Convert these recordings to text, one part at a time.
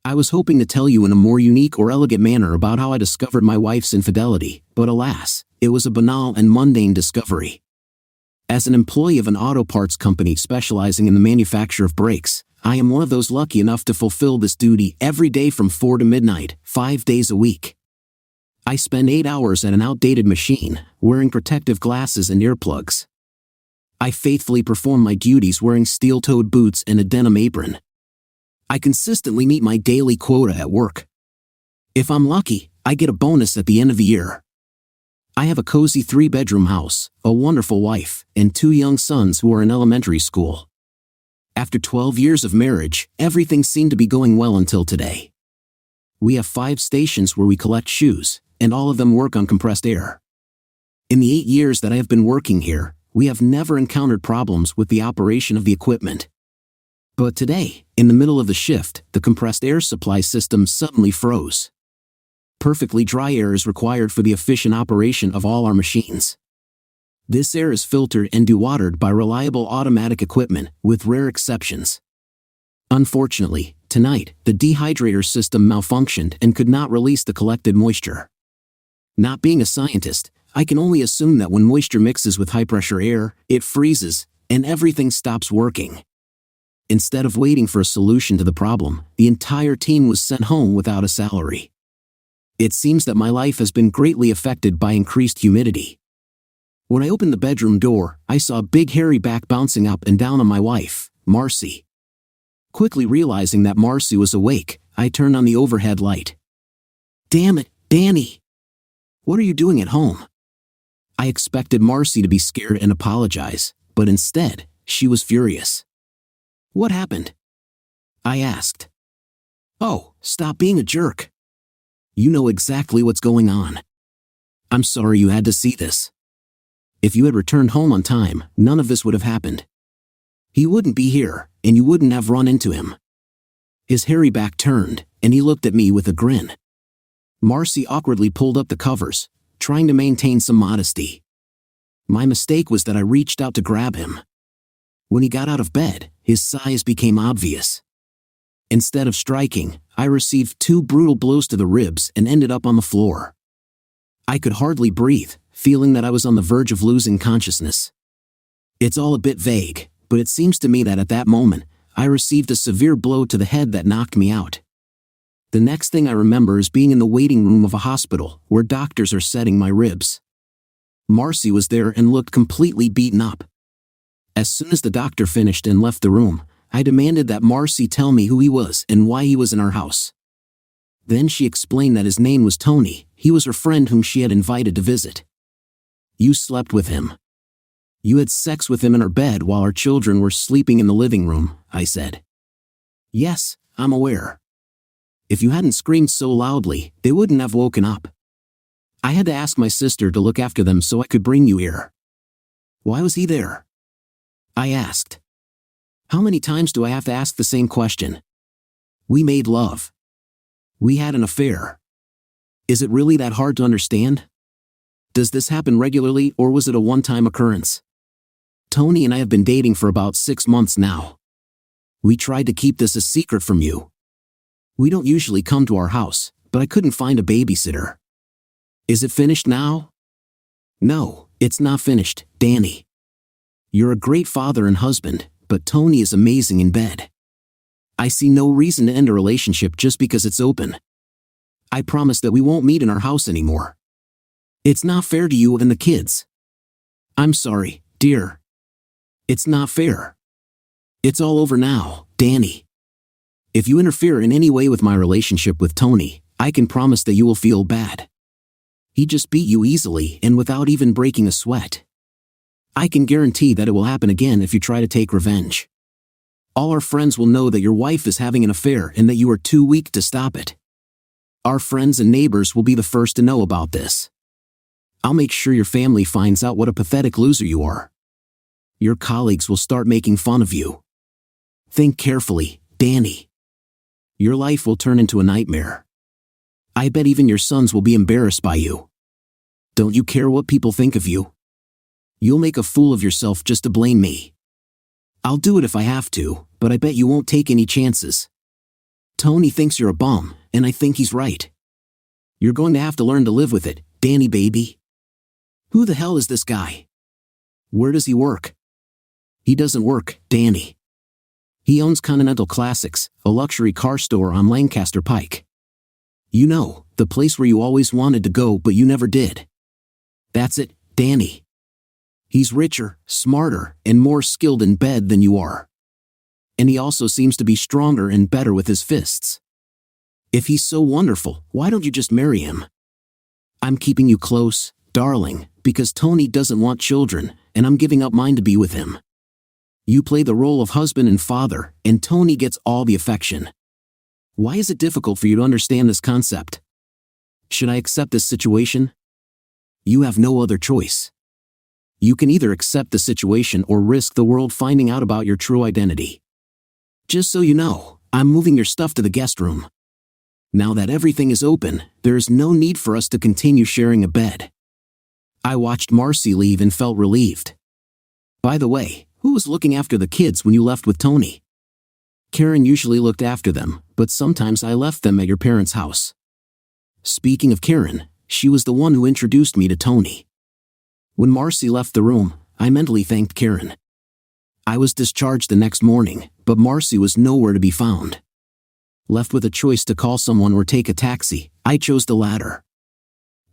I was hoping to tell you in a more unique or elegant manner about how I discovered my wife's infidelity, but alas, it was a banal and mundane discovery. As an employee of an auto parts company specializing in the manufacture of brakes, I am one of those lucky enough to fulfill this duty every day from 4 to midnight, 5 days a week. I spend 8 hours at an outdated machine, wearing protective glasses and earplugs. I faithfully perform my duties wearing steel-toed boots and a denim apron. I consistently meet my daily quota at work. If I'm lucky, I get a bonus at the end of the year. I have a cozy 3-bedroom house, a wonderful wife, and 2 young sons who are in elementary school. After 12 years of marriage, everything seemed to be going well until today. We have 5 stations where we collect shoes, and all of them work on compressed air. In the 8 years that I have been working here, we have never encountered problems with the operation of the equipment. But today, in the middle of the shift, the compressed air supply system suddenly froze. Perfectly dry air is required for the efficient operation of all our machines. This air is filtered and dewatered by reliable automatic equipment, with rare exceptions. Unfortunately, tonight, the dehydrator system malfunctioned and could not release the collected moisture. Not being a scientist, I can only assume that when moisture mixes with high-pressure air, it freezes, and everything stops working. Instead of waiting for a solution to the problem, the entire team was sent home without a salary. It seems that my life has been greatly affected by increased humidity. When I opened the bedroom door, I saw a big hairy back bouncing up and down on my wife, Marcy. Quickly realizing that Marcy was awake, I turned on the overhead light. "Damn it, Danny! What are you doing at home?" I expected Marcy to be scared and apologize, but instead, she was furious. "What happened?" I asked. "Oh, stop being a jerk. You know exactly what's going on. I'm sorry you had to see this. If you had returned home on time, none of this would have happened. He wouldn't be here, and you wouldn't have run into him." His hairy back turned, and he looked at me with a grin. Marcy awkwardly pulled up the covers, trying to maintain some modesty. My mistake was that I reached out to grab him. When he got out of bed, his size became obvious. Instead of striking, I received 2 brutal blows to the ribs and ended up on the floor. I could hardly breathe, feeling that I was on the verge of losing consciousness. It's all a bit vague, but it seems to me that at that moment, I received a severe blow to the head that knocked me out. The next thing I remember is being in the waiting room of a hospital, where doctors are setting my ribs. Marcy was there and looked completely beaten up. As soon as the doctor finished and left the room, I demanded that Marcy tell me who he was and why he was in our house. Then she explained that his name was Tony. He was her friend whom she had invited to visit. "You slept with him. You had sex with him in our bed while our children were sleeping in the living room," I said. "Yes, I'm aware. If you hadn't screamed so loudly, they wouldn't have woken up. I had to ask my sister to look after them so I could bring you here." "Why was he there?" I asked. How many times do I have to ask the same question? We made love. We had an affair. Is it really that hard to understand? Does this happen regularly, or was it a one-time occurrence? Tony and I have been dating for about 6 months now. We tried to keep this a secret from you. We don't usually come to our house, but I couldn't find a babysitter. Is it finished now? No, it's not finished, Danny. You're a great father and husband, but Tony is amazing in bed. I see no reason to end a relationship just because it's open. I promise that we won't meet in our house anymore. It's not fair to you and the kids. I'm sorry, dear. It's not fair. It's all over now, Danny. If you interfere in any way with my relationship with Tony, I can promise that you will feel bad. He just beat you easily and without even breaking a sweat. I can guarantee that it will happen again if you try to take revenge. All our friends will know that your wife is having an affair and that you are too weak to stop it. Our friends and neighbors will be the first to know about this. I'll make sure your family finds out what a pathetic loser you are. Your colleagues will start making fun of you. Think carefully, Danny. Your life will turn into a nightmare. I bet even your sons will be embarrassed by you. Don't you care what people think of you? You'll make a fool of yourself just to blame me. I'll do it if I have to, but I bet you won't take any chances. Tony thinks you're a bum, and I think he's right. You're going to have to learn to live with it, Danny baby. Who the hell is this guy? Where does he work? He doesn't work, Danny. He owns Continental Classics, a luxury car store on Lancaster Pike. You know, the place where you always wanted to go but you never did. That's it, Danny. He's richer, smarter, and more skilled in bed than you are. And he also seems to be stronger and better with his fists. If he's so wonderful, why don't you just marry him? I'm keeping you close, darling, because Tony doesn't want children, and I'm giving up mine to be with him. You play the role of husband and father, and Tony gets all the affection. Why is it difficult for you to understand this concept? Should I accept this situation? You have no other choice. You can either accept the situation or risk the world finding out about your true identity. Just so you know, I'm moving your stuff to the guest room. Now that everything is open, there is no need for us to continue sharing a bed. I watched Marcy leave and felt relieved. By the way, who was looking after the kids when you left with Tony? Karen usually looked after them, but sometimes I left them at your parents' house. Speaking of Karen, she was the one who introduced me to Tony. When Marcy left the room, I mentally thanked Karen. I was discharged the next morning, but Marcy was nowhere to be found. Left with a choice to call someone or take a taxi, I chose the latter.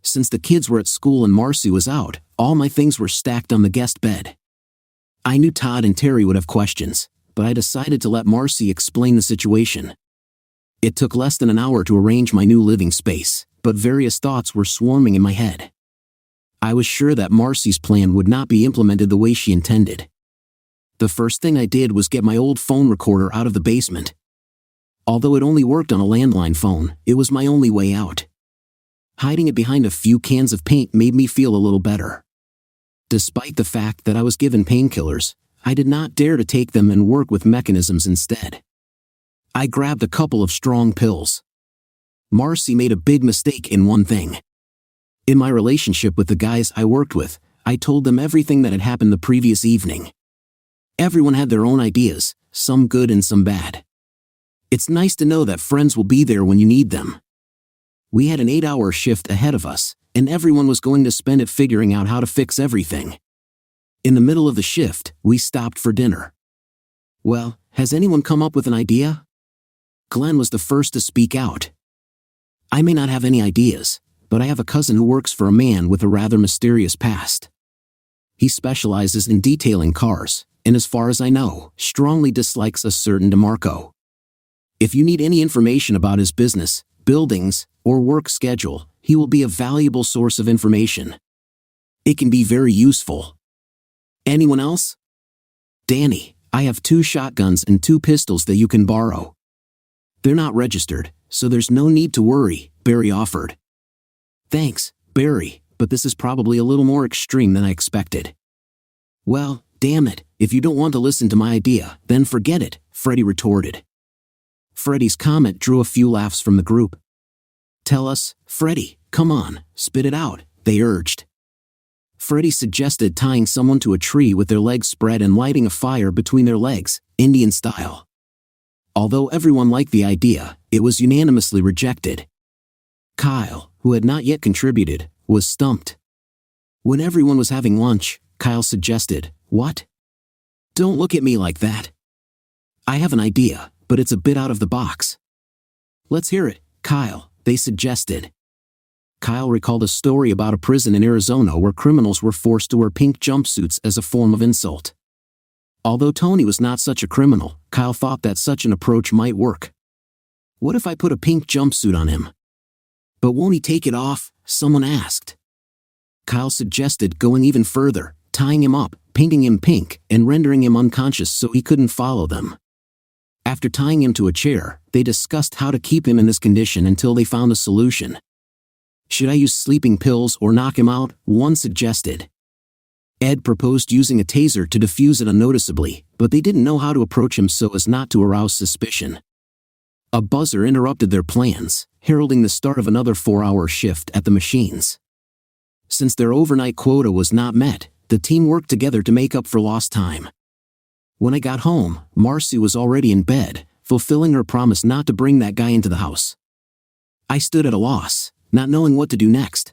Since the kids were at school and Marcy was out, all my things were stacked on the guest bed. I knew Todd and Terry would have questions, but I decided to let Marcy explain the situation. It took less than an hour to arrange my new living space, but various thoughts were swarming in my head. I was sure that Marcy's plan would not be implemented the way she intended. The first thing I did was get my old phone recorder out of the basement. Although it only worked on a landline phone, it was my only way out. Hiding it behind a few cans of paint made me feel a little better. Despite the fact that I was given painkillers, I did not dare to take them and work with mechanisms instead. I grabbed a couple of strong pills. Marcy made a big mistake in one thing. In my relationship with the guys I worked with, I told them everything that had happened the previous evening. Everyone had their own ideas, some good and some bad. It's nice to know that friends will be there when you need them. We had an 8-hour shift ahead of us, and everyone was going to spend it figuring out how to fix everything. In the middle of the shift, we stopped for dinner. Well, has anyone come up with an idea? Glenn was the first to speak out. I may not have any ideas, but I have a cousin who works for a man with a rather mysterious past. He specializes in detailing cars, and as far as I know, strongly dislikes a certain DeMarco. If you need any information about his business, buildings, or work schedule, he will be a valuable source of information. It can be very useful. Anyone else? Danny, I have 2 shotguns and 2 pistols that you can borrow. They're not registered, so there's no need to worry, Barry offered. Thanks, Barry, but this is probably a little more extreme than I expected. Well, damn it, if you don't want to listen to my idea, then forget it, Freddie retorted. Freddie's comment drew a few laughs from the group. Tell us, Freddie, come on, spit it out, they urged. Freddie suggested tying someone to a tree with their legs spread and lighting a fire between their legs, Indian style. Although everyone liked the idea, it was unanimously rejected. Kyle, who had not yet contributed, was stumped. When everyone was having lunch, Kyle suggested, "What? Don't look at me like that. I have an idea, but it's a bit out of the box." "Let's hear it, Kyle," they suggested. Kyle recalled a story about a prison in Arizona where criminals were forced to wear pink jumpsuits as a form of insult. Although Tony was not such a criminal, Kyle thought that such an approach might work. What if I put a pink jumpsuit on him? But won't he take it off? Someone asked. Kyle suggested going even further, tying him up, painting him pink, and rendering him unconscious so he couldn't follow them. After tying him to a chair, they discussed how to keep him in this condition until they found a solution. Should I use sleeping pills or knock him out? One suggested. Ed proposed using a taser to defuse it unnoticeably, but they didn't know how to approach him so as not to arouse suspicion. A buzzer interrupted their plans, heralding the start of another 4-hour shift at the machines. Since their overnight quota was not met, the team worked together to make up for lost time. When I got home, Marcy was already in bed, fulfilling her promise not to bring that guy into the house. I stood at a loss, not knowing what to do next.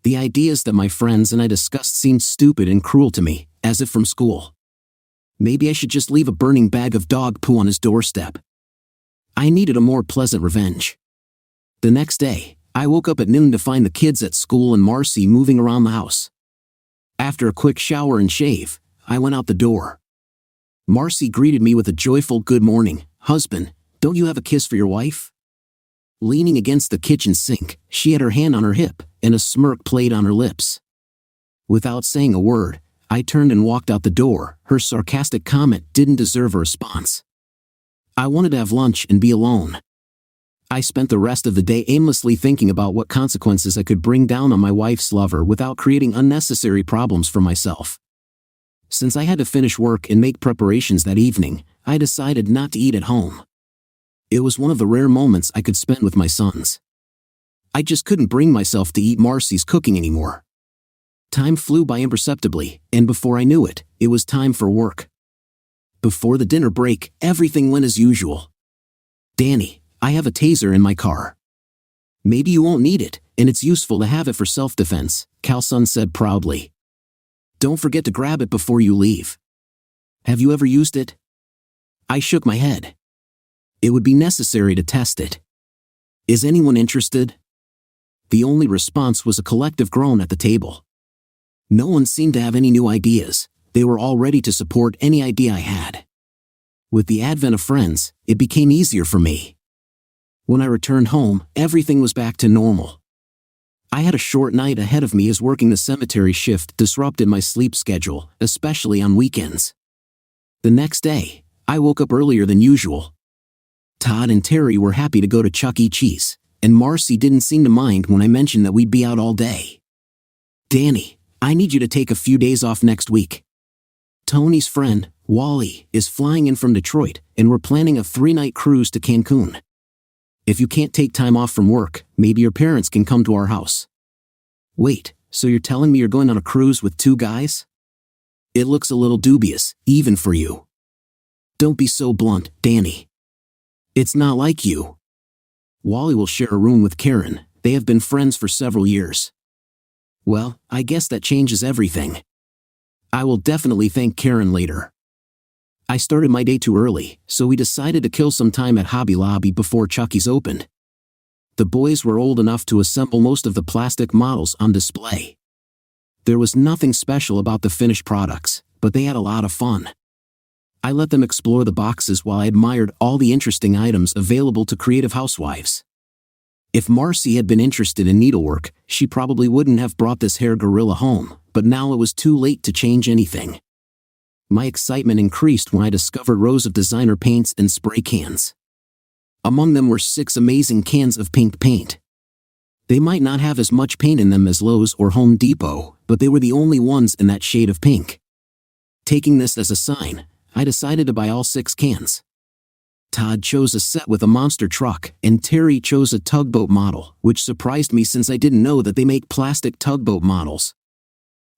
The ideas that my friends and I discussed seemed stupid and cruel to me, as if from school. Maybe I should just leave a burning bag of dog poo on his doorstep. I needed a more pleasant revenge. The next day, I woke up at noon to find the kids at school and Marcy moving around the house. After a quick shower and shave, I went out the door. Marcy greeted me with a joyful "Good morning, husband, don't you have a kiss for your wife?" Leaning against the kitchen sink, she had her hand on her hip, and a smirk played on her lips. Without saying a word, I turned and walked out the door. Her sarcastic comment didn't deserve a response. I wanted to have lunch and be alone. I spent the rest of the day aimlessly thinking about what consequences I could bring down on my wife's lover without creating unnecessary problems for myself. Since I had to finish work and make preparations that evening, I decided not to eat at home. It was one of the rare moments I could spend with my sons. I just couldn't bring myself to eat Marcy's cooking anymore. Time flew by imperceptibly, and before I knew it, it was time for work. Before the dinner break, everything went as usual. "Danny, I have a taser in my car. Maybe you won't need it, and it's useful to have it for self-defense," Calson said proudly. "Don't forget to grab it before you leave. Have you ever used it?" I shook my head. It would be necessary to test it. "Is anyone interested?" The only response was a collective groan at the table. No one seemed to have any new ideas. They were all ready to support any idea I had. With the advent of friends, it became easier for me. When I returned home, everything was back to normal. I had a short night ahead of me as working the cemetery shift disrupted my sleep schedule, especially on weekends. The next day, I woke up earlier than usual. Todd and Terry were happy to go to Chuck E. Cheese, and Marcy didn't seem to mind when I mentioned that we'd be out all day. "Danny, I need you to take a few days off next week. Tony's friend, Wally, is flying in from Detroit, and we're planning a 3-night cruise to Cancun. If you can't take time off from work, maybe your parents can come to our house." "Wait, so you're telling me you're going on a cruise with 2 guys? It looks a little dubious, even for you." "Don't be so blunt, Danny. It's not like you. Wally will share a room with Karen. They have been friends for several years." "Well, I guess that changes everything. I will definitely thank Karen later." I started my day too early, so we decided to kill some time at Hobby Lobby before Chucky's opened. The boys were old enough to assemble most of the plastic models on display. There was nothing special about the finished products, but they had a lot of fun. I let them explore the boxes while I admired all the interesting items available to creative housewives. If Marcy had been interested in needlework, she probably wouldn't have brought this hair gorilla home, but now it was too late to change anything. My excitement increased when I discovered rows of designer paints and spray cans. Among them were 6 amazing cans of pink paint. They might not have as much paint in them as Lowe's or Home Depot, but they were the only ones in that shade of pink. Taking this as a sign, I decided to buy all 6 cans. Todd chose a set with a monster truck, and Terry chose a tugboat model, which surprised me since I didn't know that they make plastic tugboat models.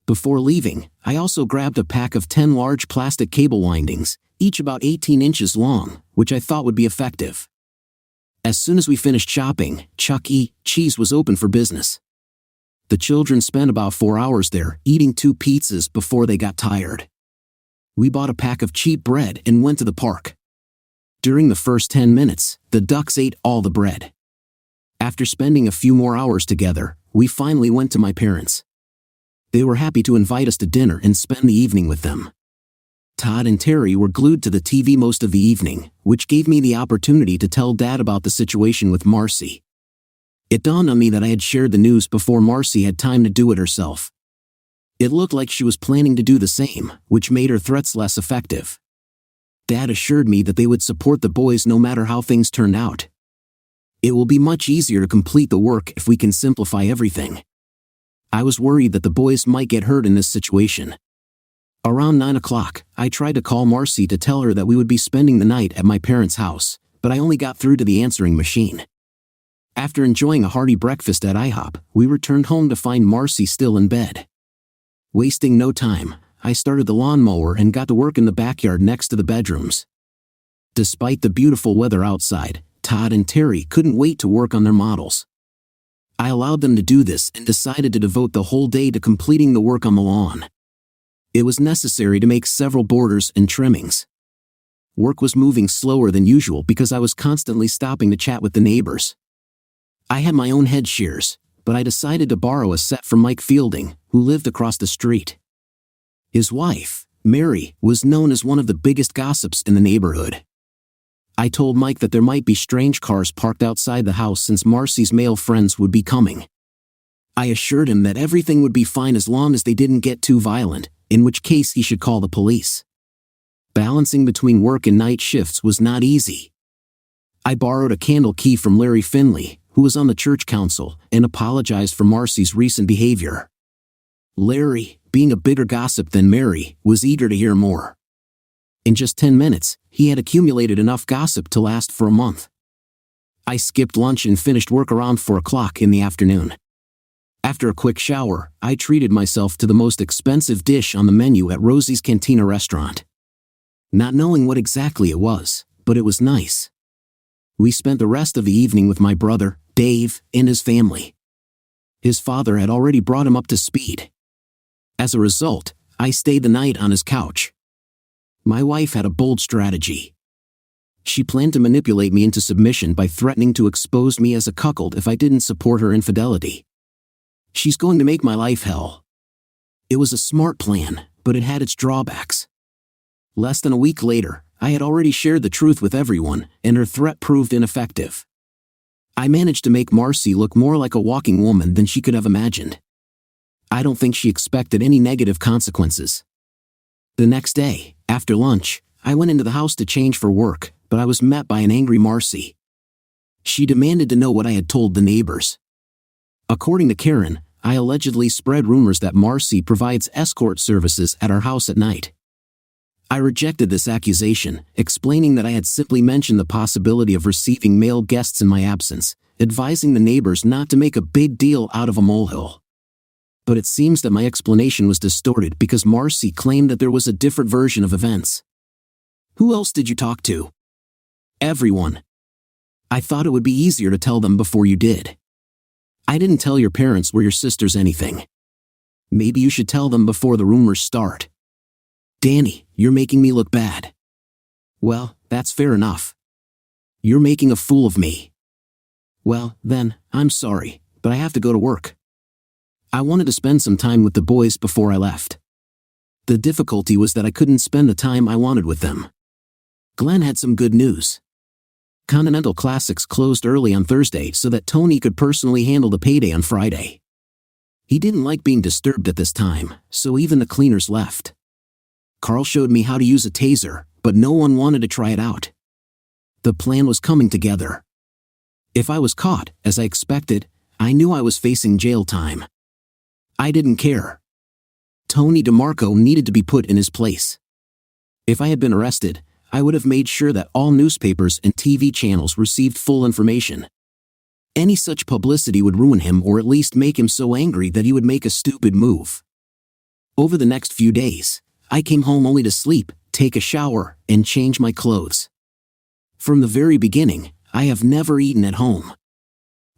Before leaving, I also grabbed a pack of 10 large plastic cable windings, each about 18 inches long, which I thought would be effective. As soon as we finished shopping, Chuck E. Cheese was open for business. The children spent about 4 hours there, eating 2 pizzas before they got tired. We bought a pack of cheap bread and went to the park. During the first 10 minutes, the ducks ate all the bread. After spending a few more hours together, we finally went to my parents'. They were happy to invite us to dinner and spend the evening with them. Todd and Terry were glued to the TV most of the evening, which gave me the opportunity to tell Dad about the situation with Marcy. It dawned on me that I had shared the news before Marcy had time to do it herself. It looked like she was planning to do the same, which made her threats less effective. Dad assured me that they would support the boys no matter how things turned out. It will be much easier to complete the work if we can simplify everything. I was worried that the boys might get hurt in this situation. Around 9 o'clock, I tried to call Marcy to tell her that we would be spending the night at my parents' house, but I only got through to the answering machine. After enjoying a hearty breakfast at IHOP, we returned home to find Marcy still in bed. Wasting no time, I started the lawnmower and got to work in the backyard next to the bedrooms. Despite the beautiful weather outside, Todd and Terry couldn't wait to work on their models. I allowed them to do this and decided to devote the whole day to completing the work on the lawn. It was necessary to make several borders and trimmings. Work was moving slower than usual because I was constantly stopping to chat with the neighbors. I had my own head shears, but I decided to borrow a set from Mike Fielding, who lived across the street. His wife, Mary, was known as one of the biggest gossips in the neighborhood. I told Mike that there might be strange cars parked outside the house since Marcy's male friends would be coming. I assured him that everything would be fine as long as they didn't get too violent, in which case he should call the police. Balancing between work and night shifts was not easy. I borrowed a candle key from Larry Finley, who was on the church council, and apologized for Marcy's recent behavior. Larry, being a bigger gossip than Mary, was eager to hear more. In just 10 minutes, he had accumulated enough gossip to last for a month. I skipped lunch and finished work around 4 o'clock in the afternoon. After a quick shower, I treated myself to the most expensive dish on the menu at Rosie's Cantina restaurant. Not knowing what exactly it was, but it was nice. We spent the rest of the evening with my brother, Dave, and his family. His father had already brought him up to speed. As a result, I stayed the night on his couch. My wife had a bold strategy. She planned to manipulate me into submission by threatening to expose me as a cuckold if I didn't support her infidelity. She's going to make my life hell. It was a smart plan, but it had its drawbacks. Less than a week later, I had already shared the truth with everyone, and her threat proved ineffective. I managed to make Marcy look more like a walking woman than she could have imagined. I don't think she expected any negative consequences. The next day, after lunch, I went into the house to change for work, but I was met by an angry Marcy. She demanded to know what I had told the neighbors. According to Karen, I allegedly spread rumors that Marcy provides escort services at our house at night. I rejected this accusation, explaining that I had simply mentioned the possibility of receiving male guests in my absence, advising the neighbors not to make a big deal out of a molehill. But it seems that my explanation was distorted because Marcy claimed that there was a different version of events. Who else did you talk to? Everyone. I thought it would be easier to tell them before you did. I didn't tell your parents or your sisters anything. Maybe you should tell them before the rumors start. Danny, you're making me look bad. Well, that's fair enough. You're making a fool of me. Well, then, I'm sorry, but I have to go to work. I wanted to spend some time with the boys before I left. The difficulty was that I couldn't spend the time I wanted with them. Glenn had some good news. Continental Classics closed early on Thursday so that Tony could personally handle the payday on Friday. He didn't like being disturbed at this time, so even the cleaners left. Carl showed me how to use a taser, but no one wanted to try it out. The plan was coming together. If I was caught, as I expected, I knew I was facing jail time. I didn't care. Tony DeMarco needed to be put in his place. If I had been arrested, I would have made sure that all newspapers and TV channels received full information. Any such publicity would ruin him or at least make him so angry that he would make a stupid move. Over the next few days, I came home only to sleep, take a shower, and change my clothes. From the very beginning, I have never eaten at home.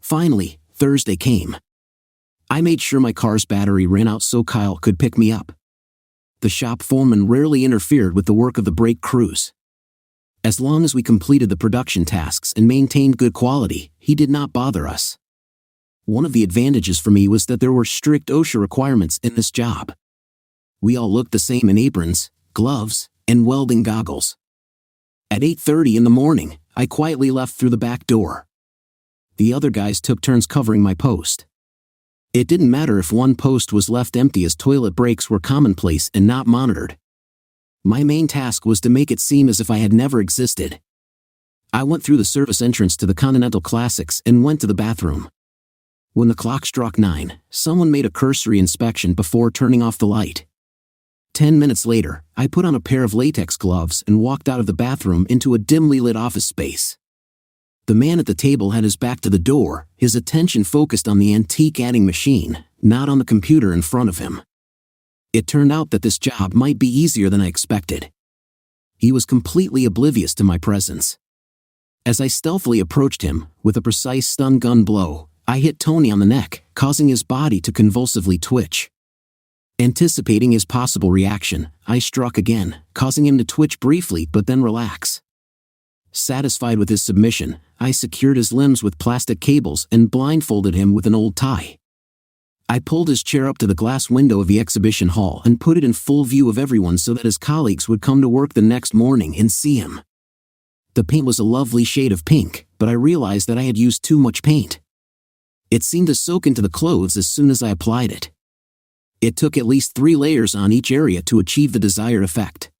Finally, Thursday came. I made sure my car's battery ran out so Kyle could pick me up. The shop foreman rarely interfered with the work of the brake crews. As long as we completed the production tasks and maintained good quality, he did not bother us. One of the advantages for me was that there were strict OSHA requirements in this job. We all looked the same in aprons, gloves, and welding goggles. At 8:30 in the morning, I quietly left through the back door. The other guys took turns covering my post. It didn't matter if one post was left empty as toilet breaks were commonplace and not monitored. My main task was to make it seem as if I had never existed. I went through the service entrance to the Continental Classics and went to the bathroom. When the clock struck 9, someone made a cursory inspection before turning off the light. 10 minutes later, I put on a pair of latex gloves and walked out of the bathroom into a dimly lit office space. The man at the table had his back to the door, his attention focused on the antique adding machine, not on the computer in front of him. It turned out that this job might be easier than I expected. He was completely oblivious to my presence. As I stealthily approached him, with a precise stun gun blow, I hit Tony on the neck, causing his body to convulsively twitch. Anticipating his possible reaction, I struck again, causing him to twitch briefly but then relax. Satisfied with his submission, I secured his limbs with plastic cables and blindfolded him with an old tie. I pulled his chair up to the glass window of the exhibition hall and put it in full view of everyone so that his colleagues would come to work the next morning and see him. The paint was a lovely shade of pink, but I realized that I had used too much paint. It seemed to soak into the clothes as soon as I applied it. It took at least 3 layers on each area to achieve the desired effect.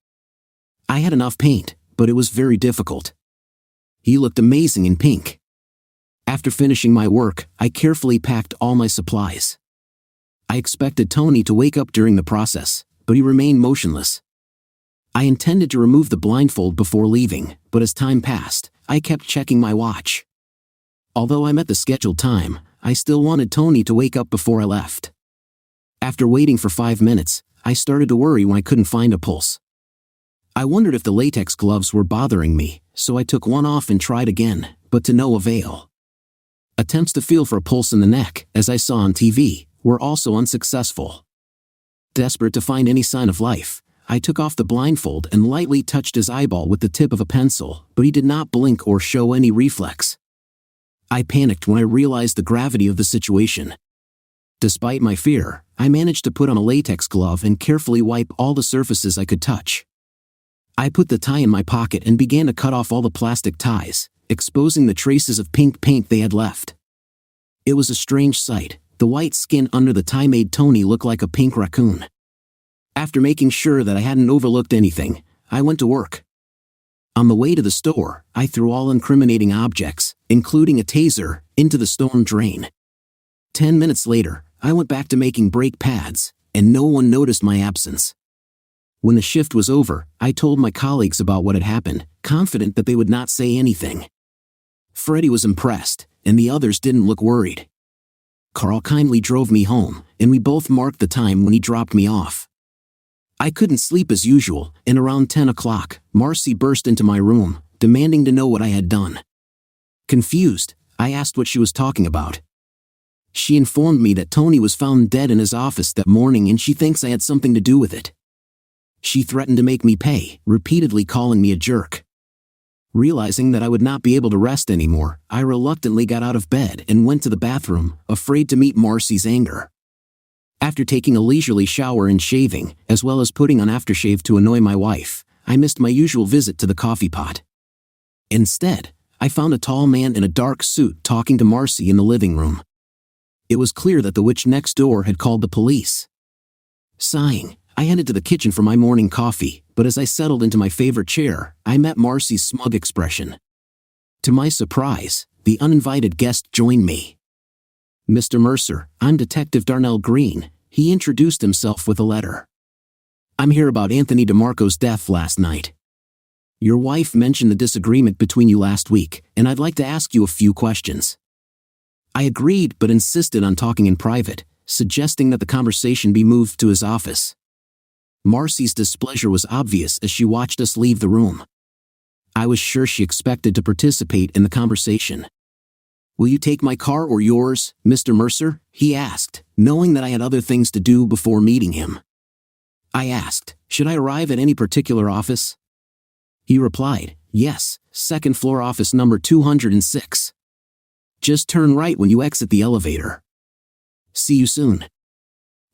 I had enough paint, but it was very difficult. He looked amazing in pink. After finishing my work, I carefully packed all my supplies. I expected Tony to wake up during the process, but he remained motionless. I intended to remove the blindfold before leaving, but as time passed, I kept checking my watch. Although I met the scheduled time, I still wanted Tony to wake up before I left. After waiting for 5 minutes, I started to worry when I couldn't find a pulse. I wondered if the latex gloves were bothering me, so I took one off and tried again, but to no avail. Attempts to feel for a pulse in the neck, as I saw on TV, were also unsuccessful. Desperate to find any sign of life, I took off the blindfold and lightly touched his eyeball with the tip of a pencil, but he did not blink or show any reflex. I panicked when I realized the gravity of the situation. Despite my fear, I managed to put on a latex glove and carefully wipe all the surfaces I could touch. I put the tie in my pocket and began to cut off all the plastic ties, exposing the traces of pink paint they had left. It was a strange sight. The white skin under the tie made Tony look like a pink raccoon. After making sure that I hadn't overlooked anything, I went to work. On the way to the store, I threw all incriminating objects, including a taser, into the storm drain. 10 minutes later, I went back to making brake pads, and no one noticed my absence. When the shift was over, I told my colleagues about what had happened, confident that they would not say anything. Freddie was impressed, and the others didn't look worried. Carl kindly drove me home, and we both marked the time when he dropped me off. I couldn't sleep as usual, and around 10 o'clock, Marcy burst into my room, demanding to know what I had done. Confused, I asked what she was talking about. She informed me that Tony was found dead in his office that morning and she thinks I had something to do with it. She threatened to make me pay, repeatedly calling me a jerk. Realizing that I would not be able to rest anymore, I reluctantly got out of bed and went to the bathroom, afraid to meet Marcy's anger. After taking a leisurely shower and shaving, as well as putting on aftershave to annoy my wife, I missed my usual visit to the coffee pot. Instead, I found a tall man in a dark suit talking to Marcy in the living room. It was clear that the witch next door had called the police. Sighing, I headed to the kitchen for my morning coffee, but as I settled into my favorite chair, I met Marcy's smug expression. To my surprise, the uninvited guest joined me. "Mr. Mercer, I'm Detective Darnell Green," he introduced himself with a letter. "I'm here about Anthony DeMarco's death last night. Your wife mentioned the disagreement between you last week, and I'd like to ask you a few questions." I agreed but insisted on talking in private, suggesting that the conversation be moved to his office. Marcy's displeasure was obvious as she watched us leave the room. I was sure she expected to participate in the conversation. "Will you take my car or yours, Mr. Mercer?" he asked, knowing that I had other things to do before meeting him. I asked, "Should I arrive at any particular office?" He replied, "Yes, second floor office number 206. Just turn right when you exit the elevator. See you soon."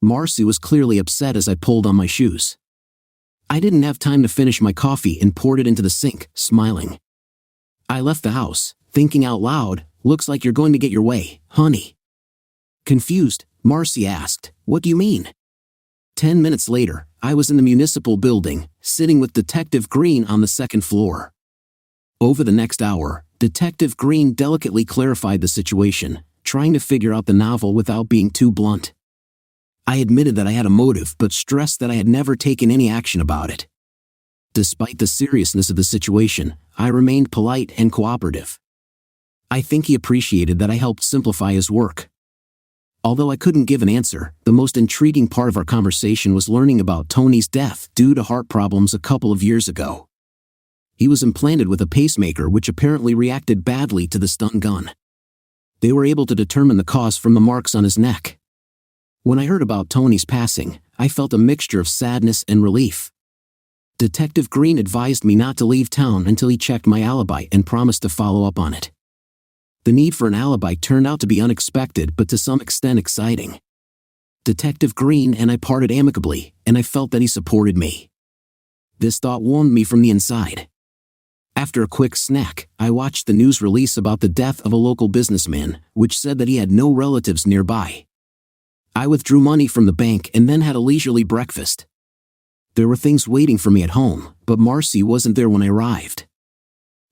Marcy was clearly upset as I pulled on my shoes. I didn't have time to finish my coffee and poured it into the sink, smiling. I left the house, thinking out loud, "Looks like you're going to get your way, honey." Confused, Marcy asked, "What do you mean?" 10 minutes later, I was in the municipal building, sitting with Detective Green on the second floor. Over the next hour, Detective Green delicately clarified the situation, trying to figure out the novel without being too blunt. I admitted that I had a motive but stressed that I had never taken any action about it. Despite the seriousness of the situation, I remained polite and cooperative. I think he appreciated that I helped simplify his work. Although I couldn't give an answer, the most intriguing part of our conversation was learning about Tony's death due to heart problems a couple of years ago. He was implanted with a pacemaker which apparently reacted badly to the stun gun. They were able to determine the cause from the marks on his neck. When I heard about Tony's passing, I felt a mixture of sadness and relief. Detective Green advised me not to leave town until he checked my alibi and promised to follow up on it. The need for an alibi turned out to be unexpected but to some extent exciting. Detective Green and I parted amicably, and I felt that he supported me. This thought warmed me from the inside. After a quick snack, I watched the news release about the death of a local businessman, which said that he had no relatives nearby. I withdrew money from the bank and then had a leisurely breakfast. There were things waiting for me at home, but Marcy wasn't there when I arrived.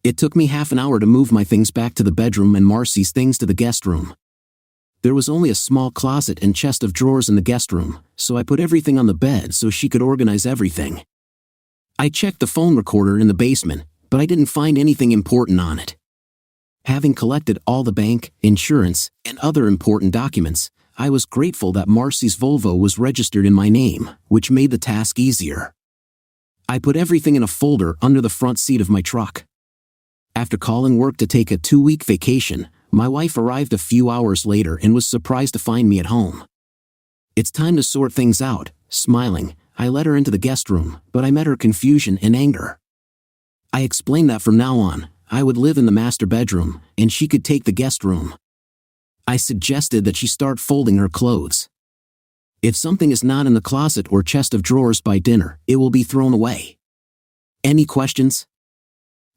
It took me half an hour to move my things back to the bedroom and Marcy's things to the guest room. There was only a small closet and chest of drawers in the guest room, so I put everything on the bed so she could organize everything. I checked the phone recorder in the basement, but I didn't find anything important on it. Having collected all the bank, insurance, and other important documents, I was grateful that Marcy's Volvo was registered in my name, which made the task easier. I put everything in a folder under the front seat of my truck. After calling work to take a 2-week vacation, my wife arrived a few hours later and was surprised to find me at home. "It's time to sort things out," smiling, I led her into the guest room, but I met her confusion and anger. I explained that from now on, I would live in the master bedroom, and she could take the guest room. I suggested that she start folding her clothes. If something is not in the closet or chest of drawers by dinner, it will be thrown away. Any questions?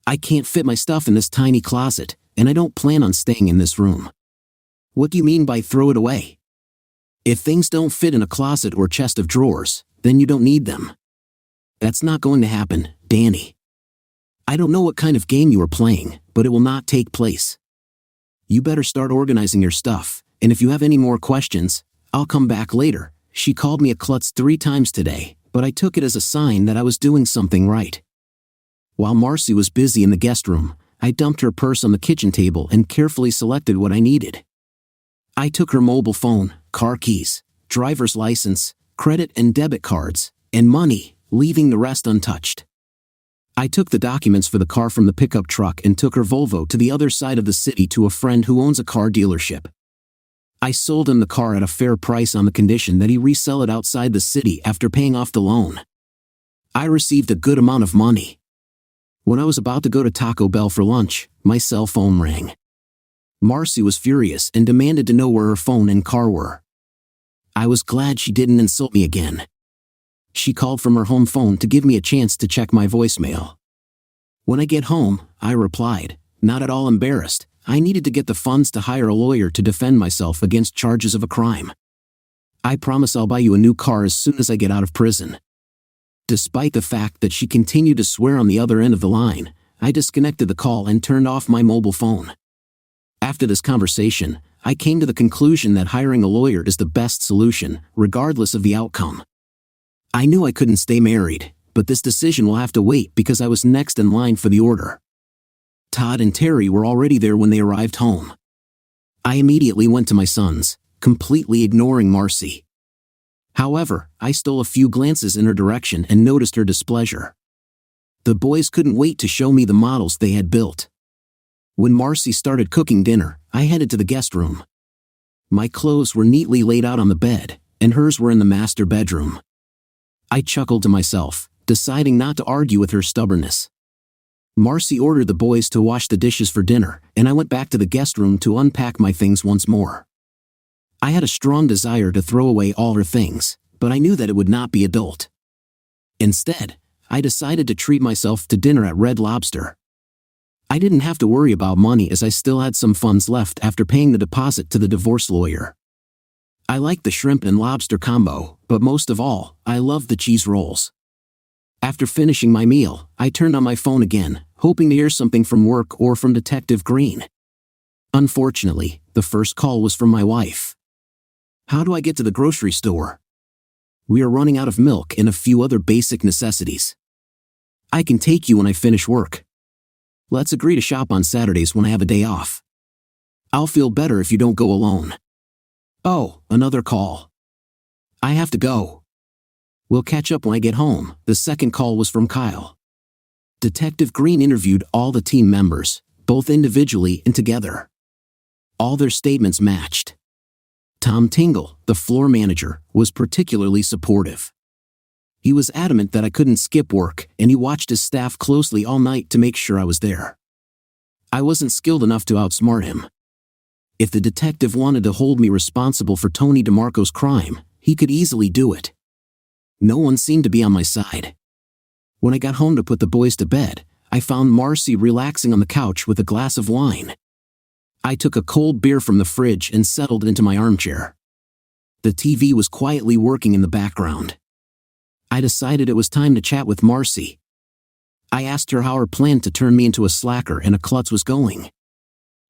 I can't fit my stuff in this tiny closet, and I don't plan on staying in this room. What do you mean by throw it away? If things don't fit in a closet or chest of drawers, then you don't need them. That's not going to happen, Danny. I don't know what kind of game you are playing, but it will not take place. You better start organizing your stuff, and if you have any more questions, I'll come back later. She called me a klutz 3 times today, but I took it as a sign that I was doing something right. While Marcy was busy in the guest room, I dumped her purse on the kitchen table and carefully selected what I needed. I took her mobile phone, car keys, driver's license, credit and debit cards, and money, leaving the rest untouched. I took the documents for the car from the pickup truck and took her Volvo to the other side of the city to a friend who owns a car dealership. I sold him the car at a fair price on the condition that he resell it outside the city after paying off the loan. I received a good amount of money. When I was about to go to Taco Bell for lunch, my cell phone rang. Marcy was furious and demanded to know where her phone and car were. I was glad she didn't insult me again. She called from her home phone to give me a chance to check my voicemail. When I get home, I replied, not at all embarrassed. I needed to get the funds to hire a lawyer to defend myself against charges of a crime. I promise I'll buy you a new car as soon as I get out of prison. Despite the fact that she continued to swear on the other end of the line, I disconnected the call and turned off my mobile phone. After this conversation, I came to the conclusion that hiring a lawyer is the best solution, regardless of the outcome. I knew I couldn't stay married, but this decision will have to wait because I was next in line for the order. Todd and Terry were already there when they arrived home. I immediately went to my sons, completely ignoring Marcy. However, I stole a few glances in her direction and noticed her displeasure. The boys couldn't wait to show me the models they had built. When Marcy started cooking dinner, I headed to the guest room. My clothes were neatly laid out on the bed, and hers were in the master bedroom. I chuckled to myself, deciding not to argue with her stubbornness. Marcy ordered the boys to wash the dishes for dinner, and I went back to the guest room to unpack my things once more. I had a strong desire to throw away all her things, but I knew that it would not be adult. Instead, I decided to treat myself to dinner at Red Lobster. I didn't have to worry about money as I still had some funds left after paying the deposit to the divorce lawyer. I liked the shrimp and lobster combo, but most of all, I loved the cheese rolls. After finishing my meal, I turned on my phone again, hoping to hear something from work or from Detective Green. Unfortunately, the first call was from my wife. How do I get to the grocery store? We are running out of milk and a few other basic necessities. I can take you when I finish work. Let's agree to shop on Saturdays when I have a day off. I'll feel better if you don't go alone. Oh, another call. I have to go. We'll catch up when I get home. The second call was from Kyle. Detective Green interviewed all the team members, both individually and together. All their statements matched. Tom Tingle, the floor manager, was particularly supportive. He was adamant that I couldn't skip work, and he watched his staff closely all night to make sure I was there. I wasn't skilled enough to outsmart him. If the detective wanted to hold me responsible for Tony DeMarco's crime, he could easily do it. No one seemed to be on my side. When I got home to put the boys to bed, I found Marcy relaxing on the couch with a glass of wine. I took a cold beer from the fridge and settled into my armchair. The TV was quietly working in the background. I decided it was time to chat with Marcy. I asked her how her plan to turn me into a slacker and a klutz was going.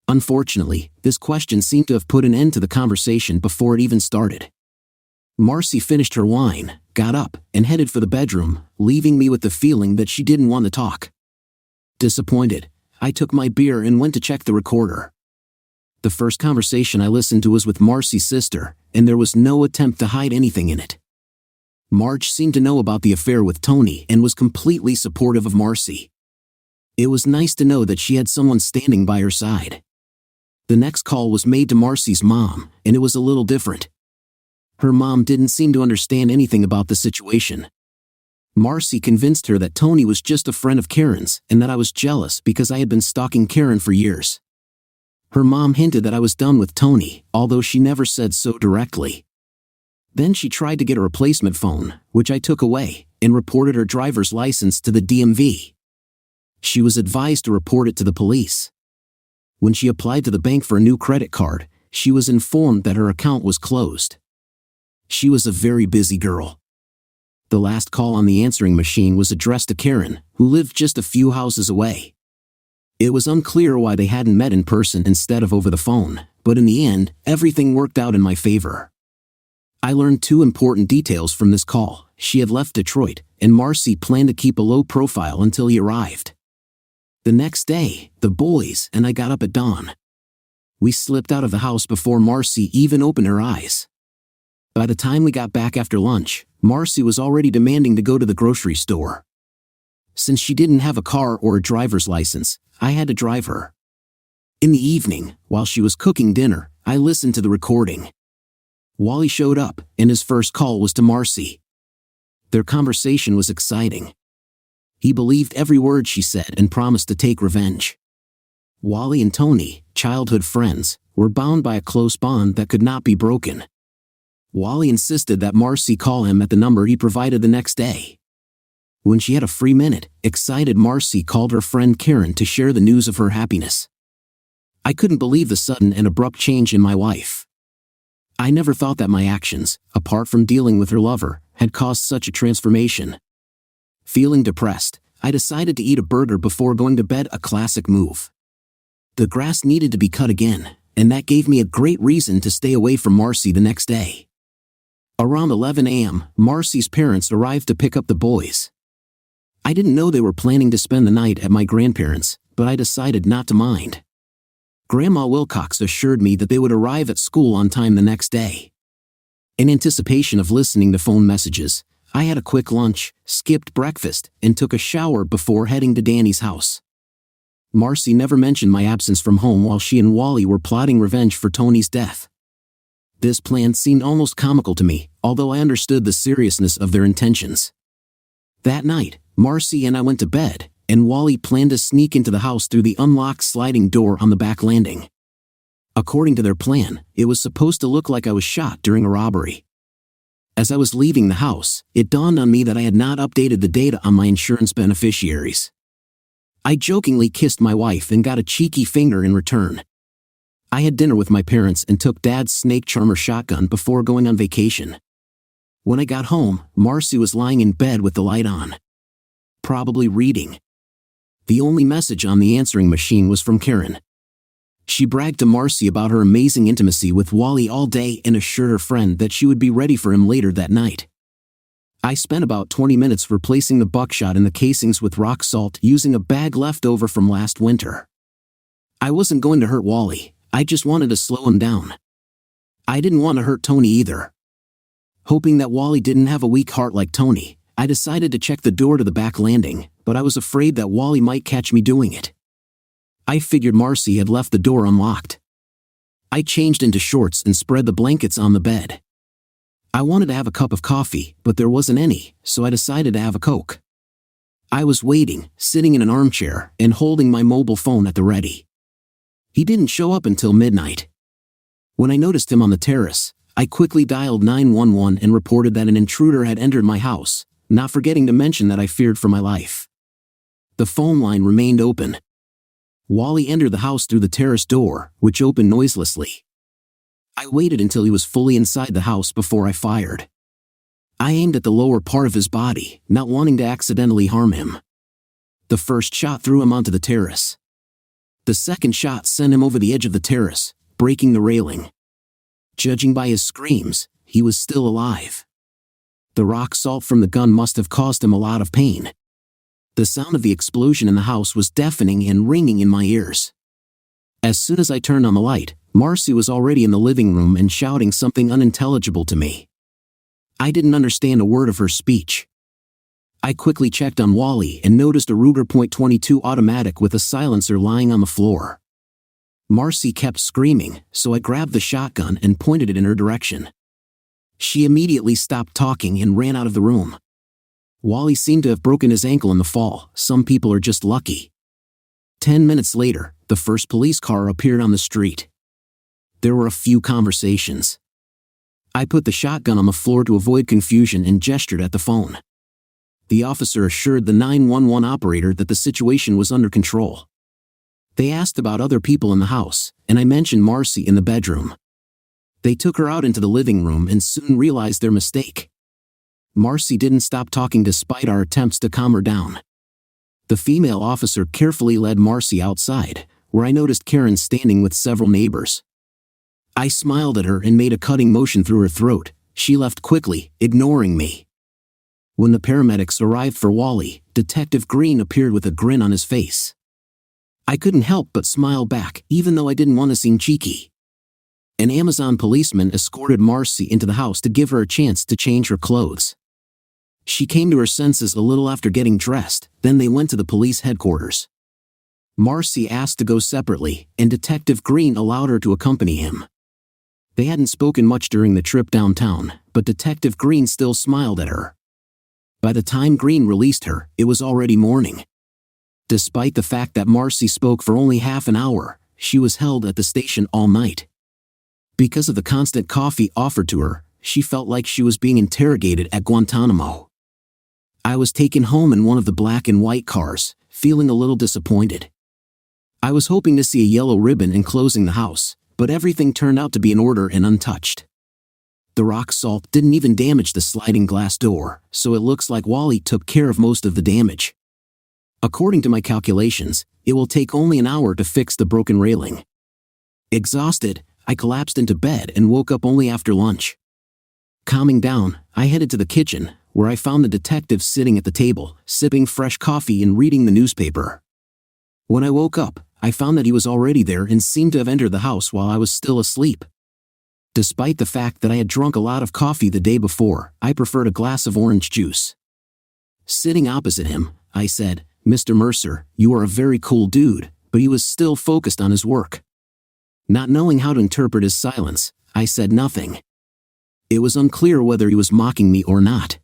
Unfortunately, this question seemed to have put an end to the conversation before it even started. Marcy finished her wine, got up, and headed for the bedroom, leaving me with the feeling that she didn't want to talk. Disappointed, I took my beer and went to check the recorder. The first conversation I listened to was with Marcy's sister, and there was no attempt to hide anything in it. Marge seemed to know about the affair with Tony and was completely supportive of Marcy. It was nice to know that she had someone standing by her side. The next call was made to Marcy's mom, and it was a little different. Her mom didn't seem to understand anything about the situation. Marcy convinced her that Tony was just a friend of Karen's and that I was jealous because I had been stalking Karen for years. Her mom hinted that I was done with Tony, although she never said so directly. Then she tried to get a replacement phone, which I took away, and reported her driver's license to the DMV. She was advised to report it to the police. When she applied to the bank for a new credit card, she was informed that her account was closed. She was a very busy girl. The last call on the answering machine was addressed to Karen, who lived just a few houses away. It was unclear why they hadn't met in person instead of over the phone, but in the end, everything worked out in my favor. I learned two important details from this call. She had left Detroit, and Marcy planned to keep a low profile until he arrived. The next day, the boys and I got up at dawn. We slipped out of the house before Marcy even opened her eyes. By the time we got back after lunch, Marcy was already demanding to go to the grocery store. Since she didn't have a car or a driver's license, I had to drive her. In the evening, while she was cooking dinner, I listened to the recording. Wally showed up, and his first call was to Marcy. Their conversation was exciting. He believed every word she said and promised to take revenge. Wally and Tony, childhood friends, were bound by a close bond that could not be broken. Wally insisted that Marcy call him at the number he provided the next day. When she had a free minute, excited Marcy called her friend Karen to share the news of her happiness. I couldn't believe the sudden and abrupt change in my wife. I never thought that my actions, apart from dealing with her lover, had caused such a transformation. Feeling depressed, I decided to eat a burger before going to bed, a classic move. The grass needed to be cut again, and that gave me a great reason to stay away from Marcy the next day. Around 11 a.m., Marcy's parents arrived to pick up the boys. I didn't know they were planning to spend the night at my grandparents', but I decided not to mind. Grandma Wilcox assured me that they would arrive at school on time the next day. In anticipation of listening to phone messages, I had a quick lunch, skipped breakfast, and took a shower before heading to Danny's house. Marcy never mentioned my absence from home while she and Wally were plotting revenge for Tony's death. This plan seemed almost comical to me, although I understood the seriousness of their intentions. That night, Marcy and I went to bed, and Wally planned to sneak into the house through the unlocked sliding door on the back landing. According to their plan, it was supposed to look like I was shot during a robbery. As I was leaving the house, it dawned on me that I had not updated the data on my insurance beneficiaries. I jokingly kissed my wife and got a cheeky finger in return. I had dinner with my parents and took Dad's snake charmer shotgun before going on vacation. When I got home, Marcy was lying in bed with the light on. Probably reading. The only message on the answering machine was from Karen. She bragged to Marcy about her amazing intimacy with Wally all day and assured her friend that she would be ready for him later that night. I spent about 20 minutes replacing the buckshot in the casings with rock salt using a bag left over from last winter. I wasn't going to hurt Wally, I just wanted to slow him down. I didn't want to hurt Tony either. Hoping that Wally didn't have a weak heart like Tony, I decided to check the door to the back landing, but I was afraid that Wally might catch me doing it. I figured Marcy had left the door unlocked. I changed into shorts and spread the blankets on the bed. I wanted to have a cup of coffee, but there wasn't any, so I decided to have a Coke. I was waiting, sitting in an armchair, and holding my mobile phone at the ready. He didn't show up until midnight. When I noticed him on the terrace, I quickly dialed 911 and reported that an intruder had entered my house, not forgetting to mention that I feared for my life. The phone line remained open. Wally entered the house through the terrace door, which opened noiselessly. I waited until he was fully inside the house before I fired. I aimed at the lower part of his body, not wanting to accidentally harm him. The first shot threw him onto the terrace. The second shot sent him over the edge of the terrace, breaking the railing. Judging by his screams, he was still alive. The rock salt from the gun must have caused him a lot of pain. The sound of the explosion in the house was deafening and ringing in my ears. As soon as I turned on the light, Marcy was already in the living room and shouting something unintelligible to me. I didn't understand a word of her speech. I quickly checked on Wally and noticed a Ruger .22 automatic with a silencer lying on the floor. Marcy kept screaming, so I grabbed the shotgun and pointed it in her direction. She immediately stopped talking and ran out of the room. Wally seemed to have broken his ankle in the fall. Some people are just lucky. 10 minutes later, the first police car appeared on the street. There were a few conversations. I put the shotgun on the floor to avoid confusion and gestured at the phone. The officer assured the 911 operator that the situation was under control. They asked about other people in the house, and I mentioned Marcy in the bedroom. They took her out into the living room and soon realized their mistake. Marcy didn't stop talking despite our attempts to calm her down. The female officer carefully led Marcy outside, where I noticed Karen standing with several neighbors. I smiled at her and made a cutting motion through her throat. She left quickly, ignoring me. When the paramedics arrived for Wally, Detective Green appeared with a grin on his face. I couldn't help but smile back, even though I didn't want to seem cheeky. An Amazon policeman escorted Marcy into the house to give her a chance to change her clothes. She came to her senses a little after getting dressed, then they went to the police headquarters. Marcy asked to go separately, and Detective Green allowed her to accompany him. They hadn't spoken much during the trip downtown, but Detective Green still smiled at her. By the time Green released her, it was already morning. Despite the fact that Marcy spoke for only half an hour, she was held at the station all night. Because of the constant coffee offered to her, she felt like she was being interrogated at Guantanamo. I was taken home in one of the black and white cars, feeling a little disappointed. I was hoping to see a yellow ribbon enclosing the house, but everything turned out to be in order and untouched. The rock salt didn't even damage the sliding glass door, so it looks like Wally took care of most of the damage. According to my calculations, it will take only an hour to fix the broken railing. Exhausted, I collapsed into bed and woke up only after lunch. Calming down, I headed to the kitchen, where I found the detective sitting at the table, sipping fresh coffee and reading the newspaper. When I woke up, I found that he was already there and seemed to have entered the house while I was still asleep. Despite the fact that I had drunk a lot of coffee the day before, I preferred a glass of orange juice. Sitting opposite him, I said, "Mr. Mercer, you are a very cool dude," but he was still focused on his work. Not knowing how to interpret his silence, I said nothing. It was unclear whether he was mocking me or not.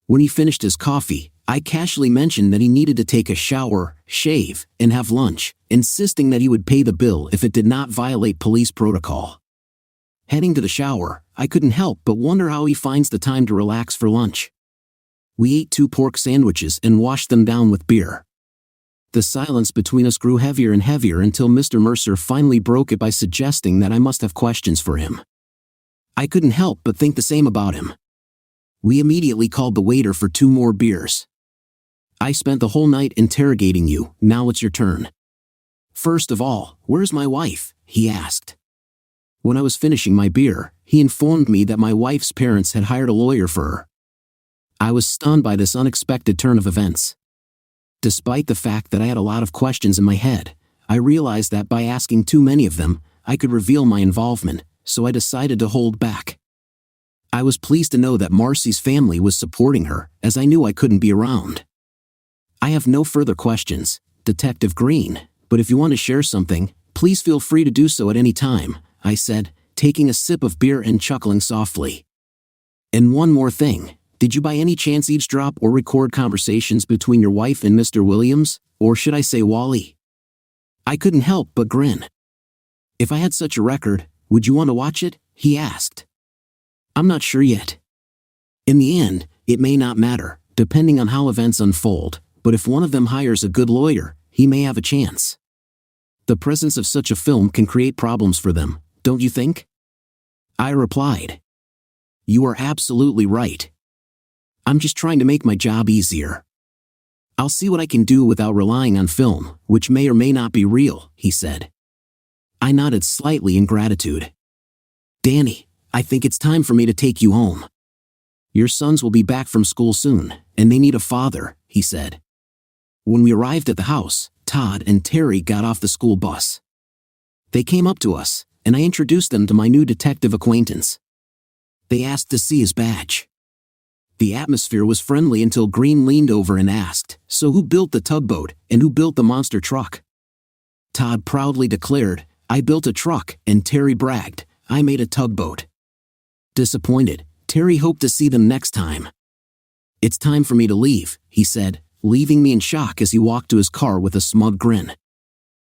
When he finished his coffee, I casually mentioned that he needed to take a shower, shave, and have lunch, insisting that he would pay the bill if it did not violate police protocol. Heading to the shower, I couldn't help but wonder how he finds the time to relax for lunch. We ate 2 pork sandwiches and washed them down with beer. The silence between us grew heavier and heavier until Mr. Mercer finally broke it by suggesting that I must have questions for him. I couldn't help but think the same about him. We immediately called the waiter for 2 more beers. "I spent the whole night interrogating you, now it's your turn. First of all, where's my wife?" he asked. When I was finishing my beer, he informed me that my wife's parents had hired a lawyer for her. I was stunned by this unexpected turn of events. Despite the fact that I had a lot of questions in my head, I realized that by asking too many of them, I could reveal my involvement, so I decided to hold back. I was pleased to know that Marcy's family was supporting her, as I knew I couldn't be around. I have no further questions, Detective Green, but if you want to share something, please feel free to do so at any time, I said, taking a sip of beer and chuckling softly. And one more thing, did you by any chance eavesdrop or record conversations between your wife and Mr. Williams, or should I say Wally? I couldn't help but grin. If I had such a record, would you want to watch it? He asked. I'm not sure yet. In the end, it may not matter, depending on how events unfold, but if one of them hires a good lawyer, he may have a chance. The presence of such a film can create problems for them, don't you think? I replied. You are absolutely right. I'm just trying to make my job easier. I'll see what I can do without relying on film, which may or may not be real, he said. I nodded slightly in gratitude. Danny, I think it's time for me to take you home. Your sons will be back from school soon, and they need a father, he said. When we arrived at the house, Todd and Terry got off the school bus. They came up to us, and I introduced them to my new detective acquaintance. They asked to see his badge. The atmosphere was friendly until Green leaned over and asked, "So who built the tugboat, and who built the monster truck?" Todd proudly declared, "I built a truck," and Terry bragged, "I made a tugboat." Disappointed, Terry hoped to see them next time. "It's time for me to leave," he said, leaving me in shock as he walked to his car with a smug grin.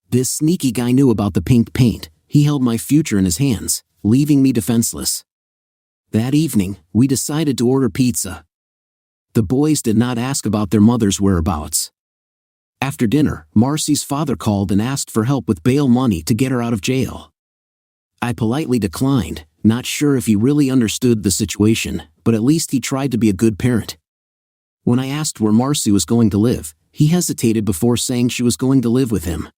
This sneaky guy knew about the pink paint. He held my future in his hands, leaving me defenseless. That evening, we decided to order pizza. The boys did not ask about their mother's whereabouts. After dinner, Marcy's father called and asked for help with bail money to get her out of jail. I politely declined, not sure if he really understood the situation, but at least he tried to be a good parent. When I asked where Marcy was going to live, he hesitated before saying she was going to live with him.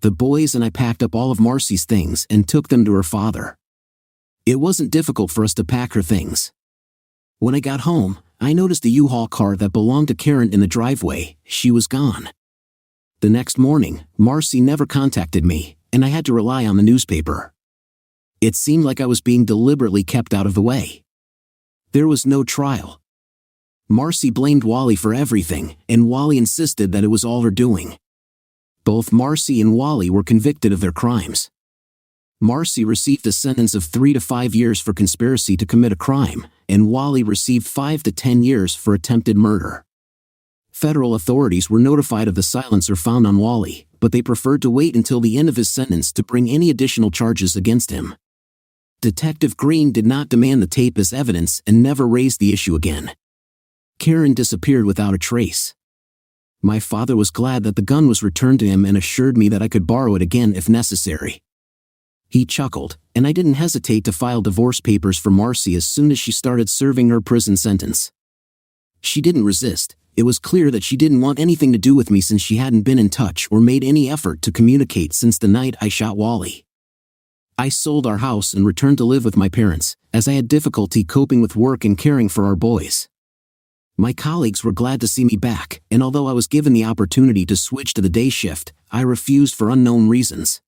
The boys and I packed up all of Marcy's things and took them to her father. It wasn't difficult for us to pack her things. When I got home, I noticed a U-Haul car that belonged to Karen in the driveway. She was gone. The next morning, Marcy never contacted me, and I had to rely on the newspaper. It seemed like I was being deliberately kept out of the way. There was no trial. Marcy blamed Wally for everything, and Wally insisted that it was all her doing. Both Marcy and Wally were convicted of their crimes. Marcy received a sentence of 3 to 5 years for conspiracy to commit a crime, and Wally received 5 to 10 years for attempted murder. Federal authorities were notified of the silencer found on Wally, but they preferred to wait until the end of his sentence to bring any additional charges against him. Detective Green did not demand the tape as evidence and never raised the issue again. Karen disappeared without a trace. My father was glad that the gun was returned to him and assured me that I could borrow it again if necessary. He chuckled, and I didn't hesitate to file divorce papers for Marcy as soon as she started serving her prison sentence. She didn't resist. It was clear that she didn't want anything to do with me since she hadn't been in touch or made any effort to communicate since the night I shot Wally. I sold our house and returned to live with my parents, as I had difficulty coping with work and caring for our boys. My colleagues were glad to see me back, and although I was given the opportunity to switch to the day shift, I refused for unknown reasons.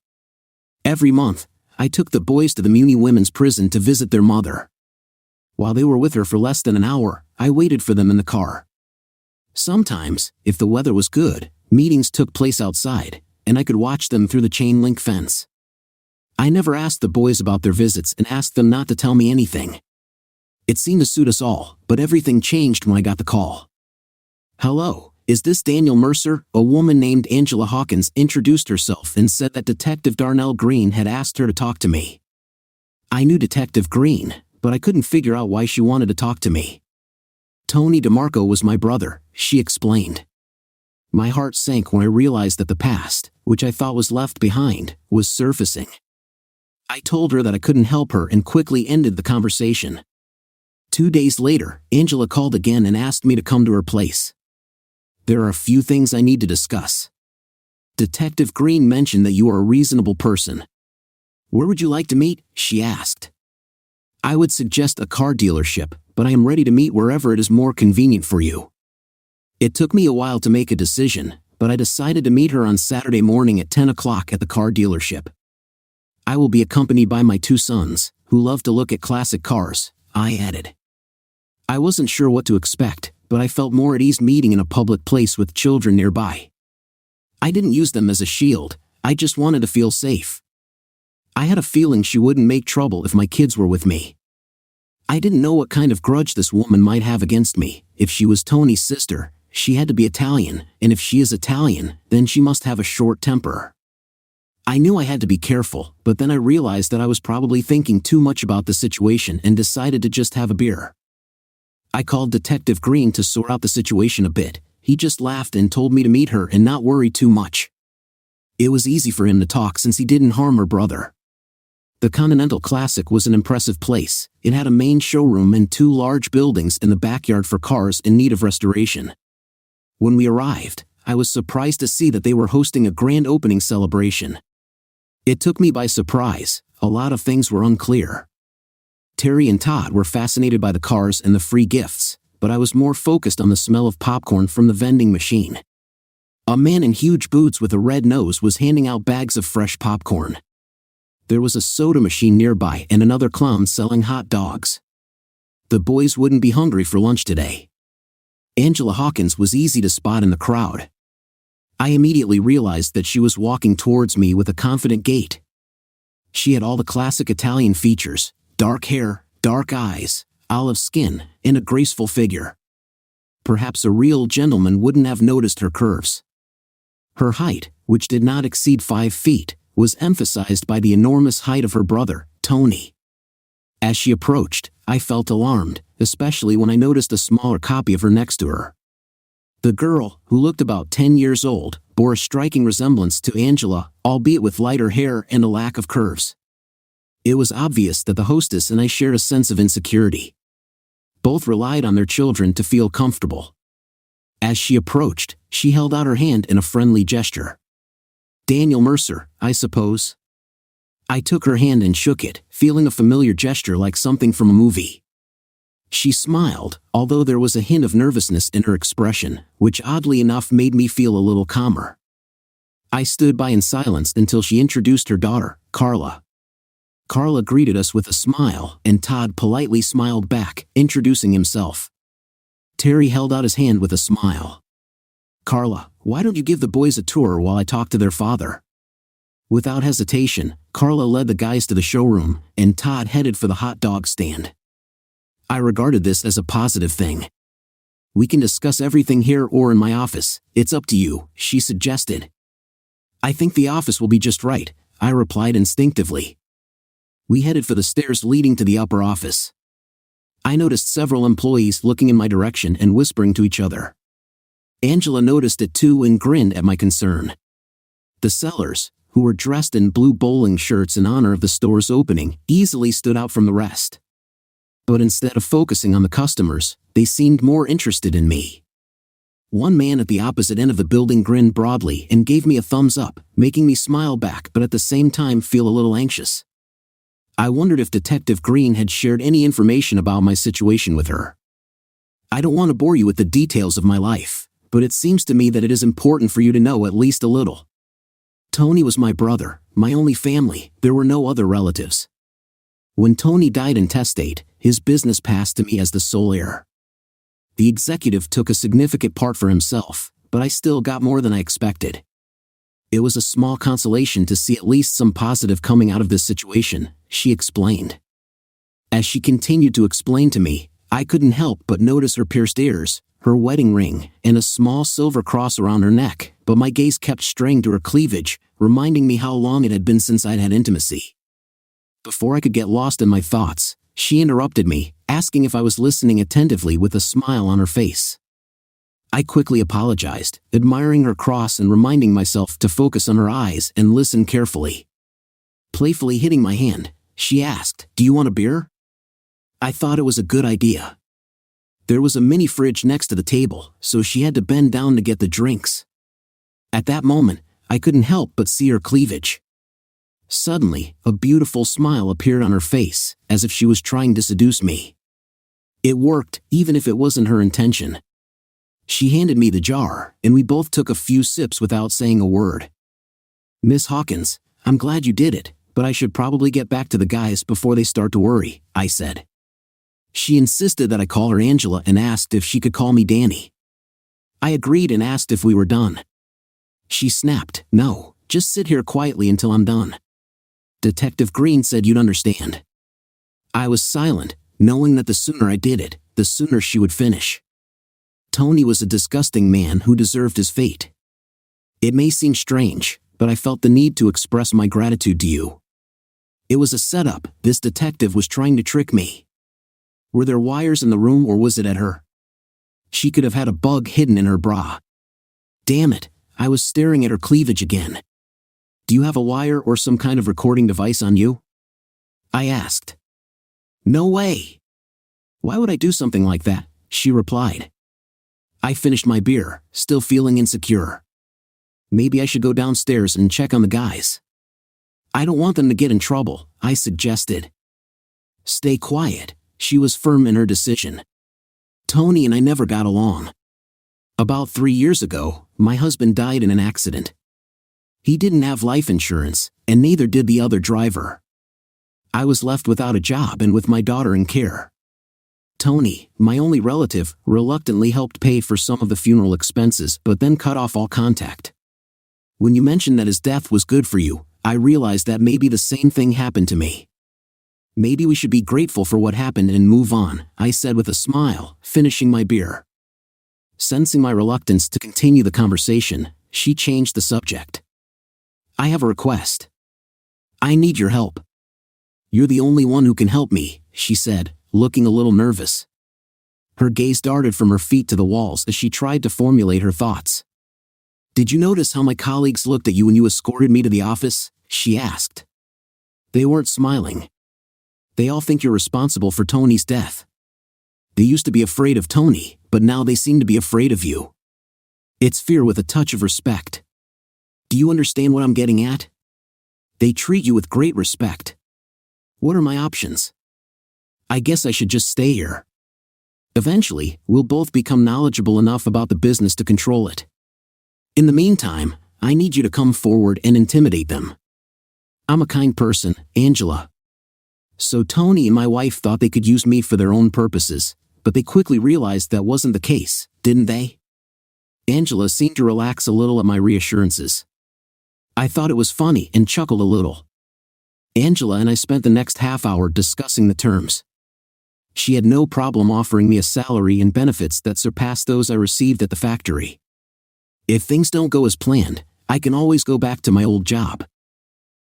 Every month, I took the boys to the Muni Women's Prison to visit their mother. While they were with her for less than an hour, I waited for them in the car. Sometimes, if the weather was good, meetings took place outside, and I could watch them through the chain-link fence. I never asked the boys about their visits and asked them not to tell me anything. It seemed to suit us all, but everything changed when I got the call. "Hello, is this Daniel Mercer?" A woman named Angela Hawkins introduced herself and said that Detective Darnell Green had asked her to talk to me. I knew Detective Green, but I couldn't figure out why she wanted to talk to me. "Tony DeMarco was my brother," she explained. My heart sank when I realized that the past, which I thought was left behind, was surfacing. I told her that I couldn't help her and quickly ended the conversation. 2 days later, Angela called again and asked me to come to her place. "There are a few things I need to discuss. Detective Green mentioned that you are a reasonable person." "Where would you like to meet?" she asked. "I would suggest a car dealership, but I am ready to meet wherever it is more convenient for you." It took me a while to make a decision, but I decided to meet her on Saturday morning at 10 o'clock at the car dealership. I will be accompanied by my 2 sons, who love to look at classic cars. I added. I wasn't sure what to expect, but I felt more at ease meeting in a public place with children nearby. I didn't use them as a shield, I just wanted to feel safe. I had a feeling she wouldn't make trouble if my kids were with me. I didn't know what kind of grudge this woman might have against me. If she was Tony's sister, she had to be Italian, and if she is Italian, then she must have a short temper. I knew I had to be careful, but then I realized that I was probably thinking too much about the situation and decided to just have a beer. I called Detective Green to sort out the situation a bit. He just laughed and told me to meet her and not worry too much. It was easy for him to talk since he didn't harm her brother. The Continental Classic was an impressive place. It had a main showroom and 2 large buildings in the backyard for cars in need of restoration. When we arrived, I was surprised to see that they were hosting a grand opening celebration. It took me by surprise. A lot of things were unclear. Terry and Todd were fascinated by the cars and the free gifts, but I was more focused on the smell of popcorn from the vending machine. A man in huge boots with a red nose was handing out bags of fresh popcorn. There was a soda machine nearby and another clown selling hot dogs. The boys wouldn't be hungry for lunch today. Angela Hawkins was easy to spot in the crowd. I immediately realized that she was walking towards me with a confident gait. She had all the classic Italian features: dark hair, dark eyes, olive skin, and a graceful figure. Perhaps a real gentleman wouldn't have noticed her curves. Her height, which did not exceed 5 feet, was emphasized by the enormous height of her brother, Tony. As she approached, I felt alarmed, especially when I noticed a smaller copy of her next to her. The girl, who looked about 10 years old, bore a striking resemblance to Angela, albeit with lighter hair and a lack of curves. It was obvious that the hostess and I shared a sense of insecurity. Both relied on their children to feel comfortable. As she approached, she held out her hand in a friendly gesture. "Daniel Mercer, I suppose?" I took her hand and shook it, feeling a familiar gesture like something from a movie. She smiled, although there was a hint of nervousness in her expression, which oddly enough made me feel a little calmer. I stood by in silence until she introduced her daughter, Carla. Carla greeted us with a smile, and Todd politely smiled back, introducing himself. Terry held out his hand with a smile. "Carla, why don't you give the boys a tour while I talk to their father?" Without hesitation, Carla led the guys to the showroom, and Todd headed for the hot dog stand. I regarded this as a positive thing. "We can discuss everything here or in my office, it's up to you," she suggested. "I think the office will be just right," I replied instinctively. We headed for the stairs leading to the upper office. I noticed several employees looking in my direction and whispering to each other. Angela noticed it too and grinned at my concern. The sellers, who were dressed in blue bowling shirts in honor of the store's opening, easily stood out from the rest. But instead of focusing on the customers, they seemed more interested in me. One man at the opposite end of the building grinned broadly and gave me a thumbs up, making me smile back but at the same time feel a little anxious. I wondered if Detective Green had shared any information about my situation with her. I don't want to bore you with the details of my life, but it seems to me that it is important for you to know at least a little. Tony was my brother, my only family, there were no other relatives. When Tony died intestate, his business passed to me as the sole heir. The executive took a significant part for himself, but I still got more than I expected. It was a small consolation to see at least some positive coming out of this situation, she explained. As she continued to explain to me, I couldn't help but notice her pierced ears, her wedding ring, and a small silver cross around her neck, but my gaze kept straying to her cleavage, reminding me how long it had been since I'd had intimacy. Before I could get lost in my thoughts, she interrupted me, asking if I was listening attentively with a smile on her face. I quickly apologized, admiring her cross and reminding myself to focus on her eyes and listen carefully. Playfully hitting my hand, she asked, "Do you want a beer?" I thought it was a good idea. There was a mini fridge next to the table, so she had to bend down to get the drinks. At that moment, I couldn't help but see her cleavage. Suddenly, a beautiful smile appeared on her face, as if she was trying to seduce me. It worked, even if it wasn't her intention. She handed me the jar, and we both took a few sips without saying a word. "Miss Hawkins, I'm glad you did it, but I should probably get back to the guys before they start to worry," I said. She insisted that I call her Angela and asked if she could call me Danny. I agreed and asked if we were done. She snapped, "No, just sit here quietly until I'm done." Detective Green said you'd understand. I was silent, knowing that the sooner I did it, the sooner she would finish. Tony was a disgusting man who deserved his fate. It may seem strange, but I felt the need to express my gratitude to you. It was a setup. This detective was trying to trick me. Were there wires in the room or was it at her? She could have had a bug hidden in her bra. Damn it, I was staring at her cleavage again. "Do you have a wire or some kind of recording device on you?" I asked. "No way. Why would I do something like that?" she replied. I finished my beer, still feeling insecure. Maybe I should go downstairs and check on the guys. "I don't want them to get in trouble," I suggested. "Stay quiet," she was firm in her decision. Tony and I never got along. About 3 years ago, my husband died in an accident. He didn't have life insurance, and neither did the other driver. I was left without a job and with my daughter in care. Tony, my only relative, reluctantly helped pay for some of the funeral expenses but then cut off all contact. When you mentioned that his death was good for you, I realized that maybe the same thing happened to me. "Maybe we should be grateful for what happened and move on," I said with a smile, finishing my beer. Sensing my reluctance to continue the conversation, she changed the subject. "I have a request. I need your help." "You're the only one who can help me," she said, looking a little nervous. Her gaze darted from her feet to the walls as she tried to formulate her thoughts. "Did you notice how my colleagues looked at you when you escorted me to the office?" she asked. "They weren't smiling. They all think you're responsible for Tony's death. They used to be afraid of Tony, but now they seem to be afraid of you. It's fear with a touch of respect. Do you understand what I'm getting at? They treat you with great respect. What are my options? I guess I should just stay here. Eventually, we'll both become knowledgeable enough about the business to control it. In the meantime, I need you to come forward and intimidate them. I'm a kind person, Angela." So Tony and my wife thought they could use me for their own purposes, but they quickly realized that wasn't the case, didn't they? Angela seemed to relax a little at my reassurances. I thought it was funny and chuckled a little. Angela and I spent the next half hour discussing the terms. She had no problem offering me a salary and benefits that surpassed those I received at the factory. If things don't go as planned, I can always go back to my old job.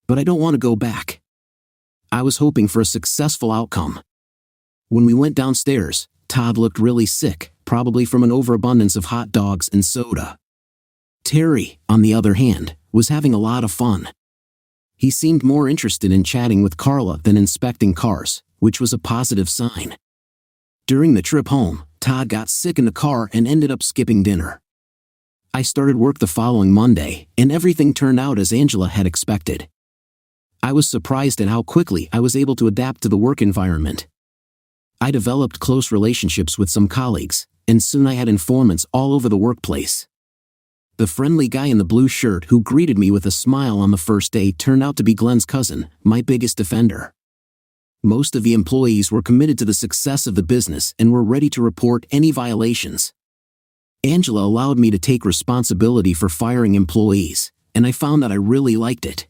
But I don't want to go back. I was hoping for a successful outcome. When we went downstairs, Todd looked really sick, probably from an overabundance of hot dogs and soda. Terry, on the other hand, was having a lot of fun. He seemed more interested in chatting with Carla than inspecting cars, which was a positive sign. During the trip home, Todd got sick in the car and ended up skipping dinner. I started work the following Monday, and everything turned out as Angela had expected. I was surprised at how quickly I was able to adapt to the work environment. I developed close relationships with some colleagues, and soon I had informants all over the workplace. The friendly guy in the blue shirt who greeted me with a smile on the first day turned out to be Glenn's cousin, my biggest defender. Most of the employees were committed to the success of the business and were ready to report any violations. Angela allowed me to take responsibility for firing employees, and I found that I really liked it.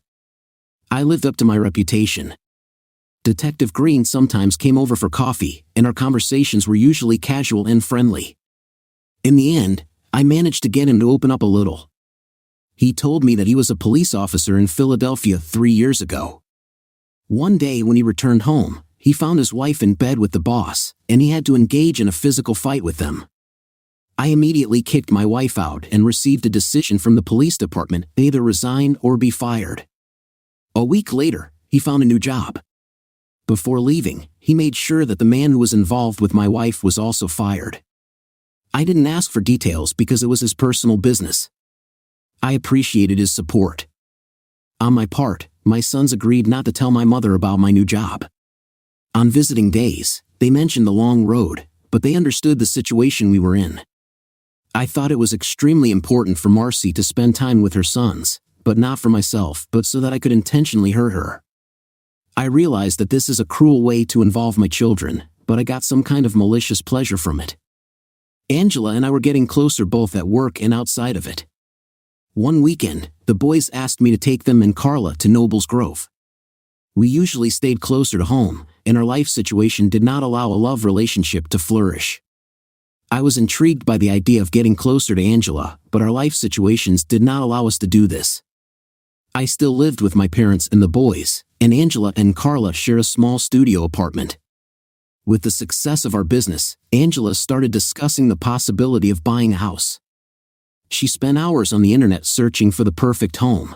I lived up to my reputation. Detective Green sometimes came over for coffee, and our conversations were usually casual and friendly. In the end, I managed to get him to open up a little. He told me that he was a police officer in Philadelphia 3 years ago. One day when he returned home, he found his wife in bed with the boss, and he had to engage in a physical fight with them. I immediately kicked my wife out and received a decision from the police department to either resign or be fired. A week later, he found a new job. Before leaving, he made sure that the man who was involved with my wife was also fired. I didn't ask for details because it was his personal business. I appreciated his support. On my part, my sons agreed not to tell my mother about my new job. On visiting days, they mentioned the long road, but they understood the situation we were in. I thought it was extremely important for Marcy to spend time with her sons, but not for myself, but so that I could intentionally hurt her. I realized that this is a cruel way to involve my children, but I got some kind of malicious pleasure from it. Angela and I were getting closer both at work and outside of it. One weekend, the boys asked me to take them and Carla to Nobles Grove. We usually stayed closer to home, and our life situation did not allow a love relationship to flourish. I was intrigued by the idea of getting closer to Angela, but our life situations did not allow us to do this. I still lived with my parents and the boys, and Angela and Carla shared a small studio apartment. With the success of our business, Angela started discussing the possibility of buying a house. She spent hours on the internet searching for the perfect home.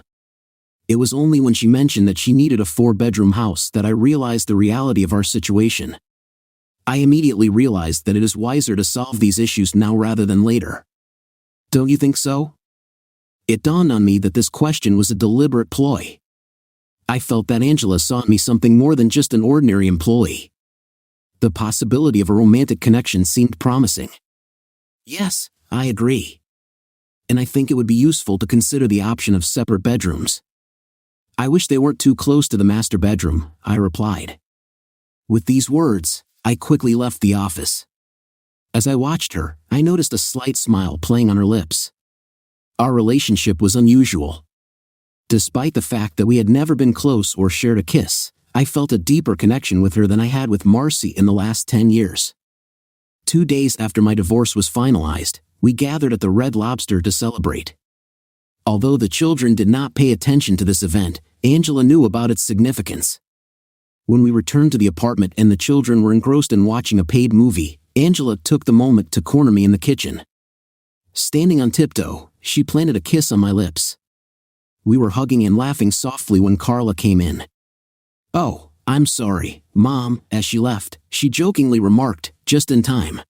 It was only when she mentioned that she needed a 4-bedroom house that I realized the reality of our situation. I immediately realized that it is wiser to solve these issues now rather than later. Don't you think so? It dawned on me that this question was a deliberate ploy. I felt that Angela saw in me something more than just an ordinary employee. The possibility of a romantic connection seemed promising. Yes, I agree. And I think it would be useful to consider the option of separate bedrooms. I wish they weren't too close to the master bedroom, I replied. With these words, I quickly left the office. As I watched her, I noticed a slight smile playing on her lips. Our relationship was unusual. Despite the fact that we had never been close or shared a kiss, I felt a deeper connection with her than I had with Marcy in the last 10 years. 2 days after my divorce was finalized, we gathered at the Red Lobster to celebrate. Although the children did not pay attention to this event, Angela knew about its significance. When we returned to the apartment and the children were engrossed in watching a paid movie, Angela took the moment to corner me in the kitchen. Standing on tiptoe, she planted a kiss on my lips. We were hugging and laughing softly when Carla came in. "Oh, I'm sorry, Mom," as she left, she jokingly remarked, just in time.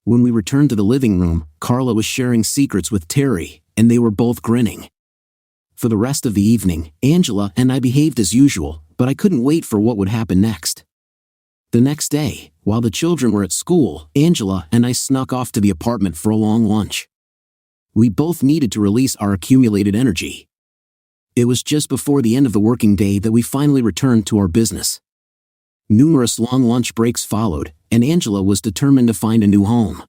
When we returned to the living room, Carla was sharing secrets with Terry, and they were both grinning. For the rest of the evening, Angela and I behaved as usual, but I couldn't wait for what would happen next. The next day, while the children were at school, Angela and I snuck off to the apartment for a long lunch. We both needed to release our accumulated energy. It was just before the end of the working day that we finally returned to our business. Numerous long lunch breaks followed, and Angela was determined to find a new home.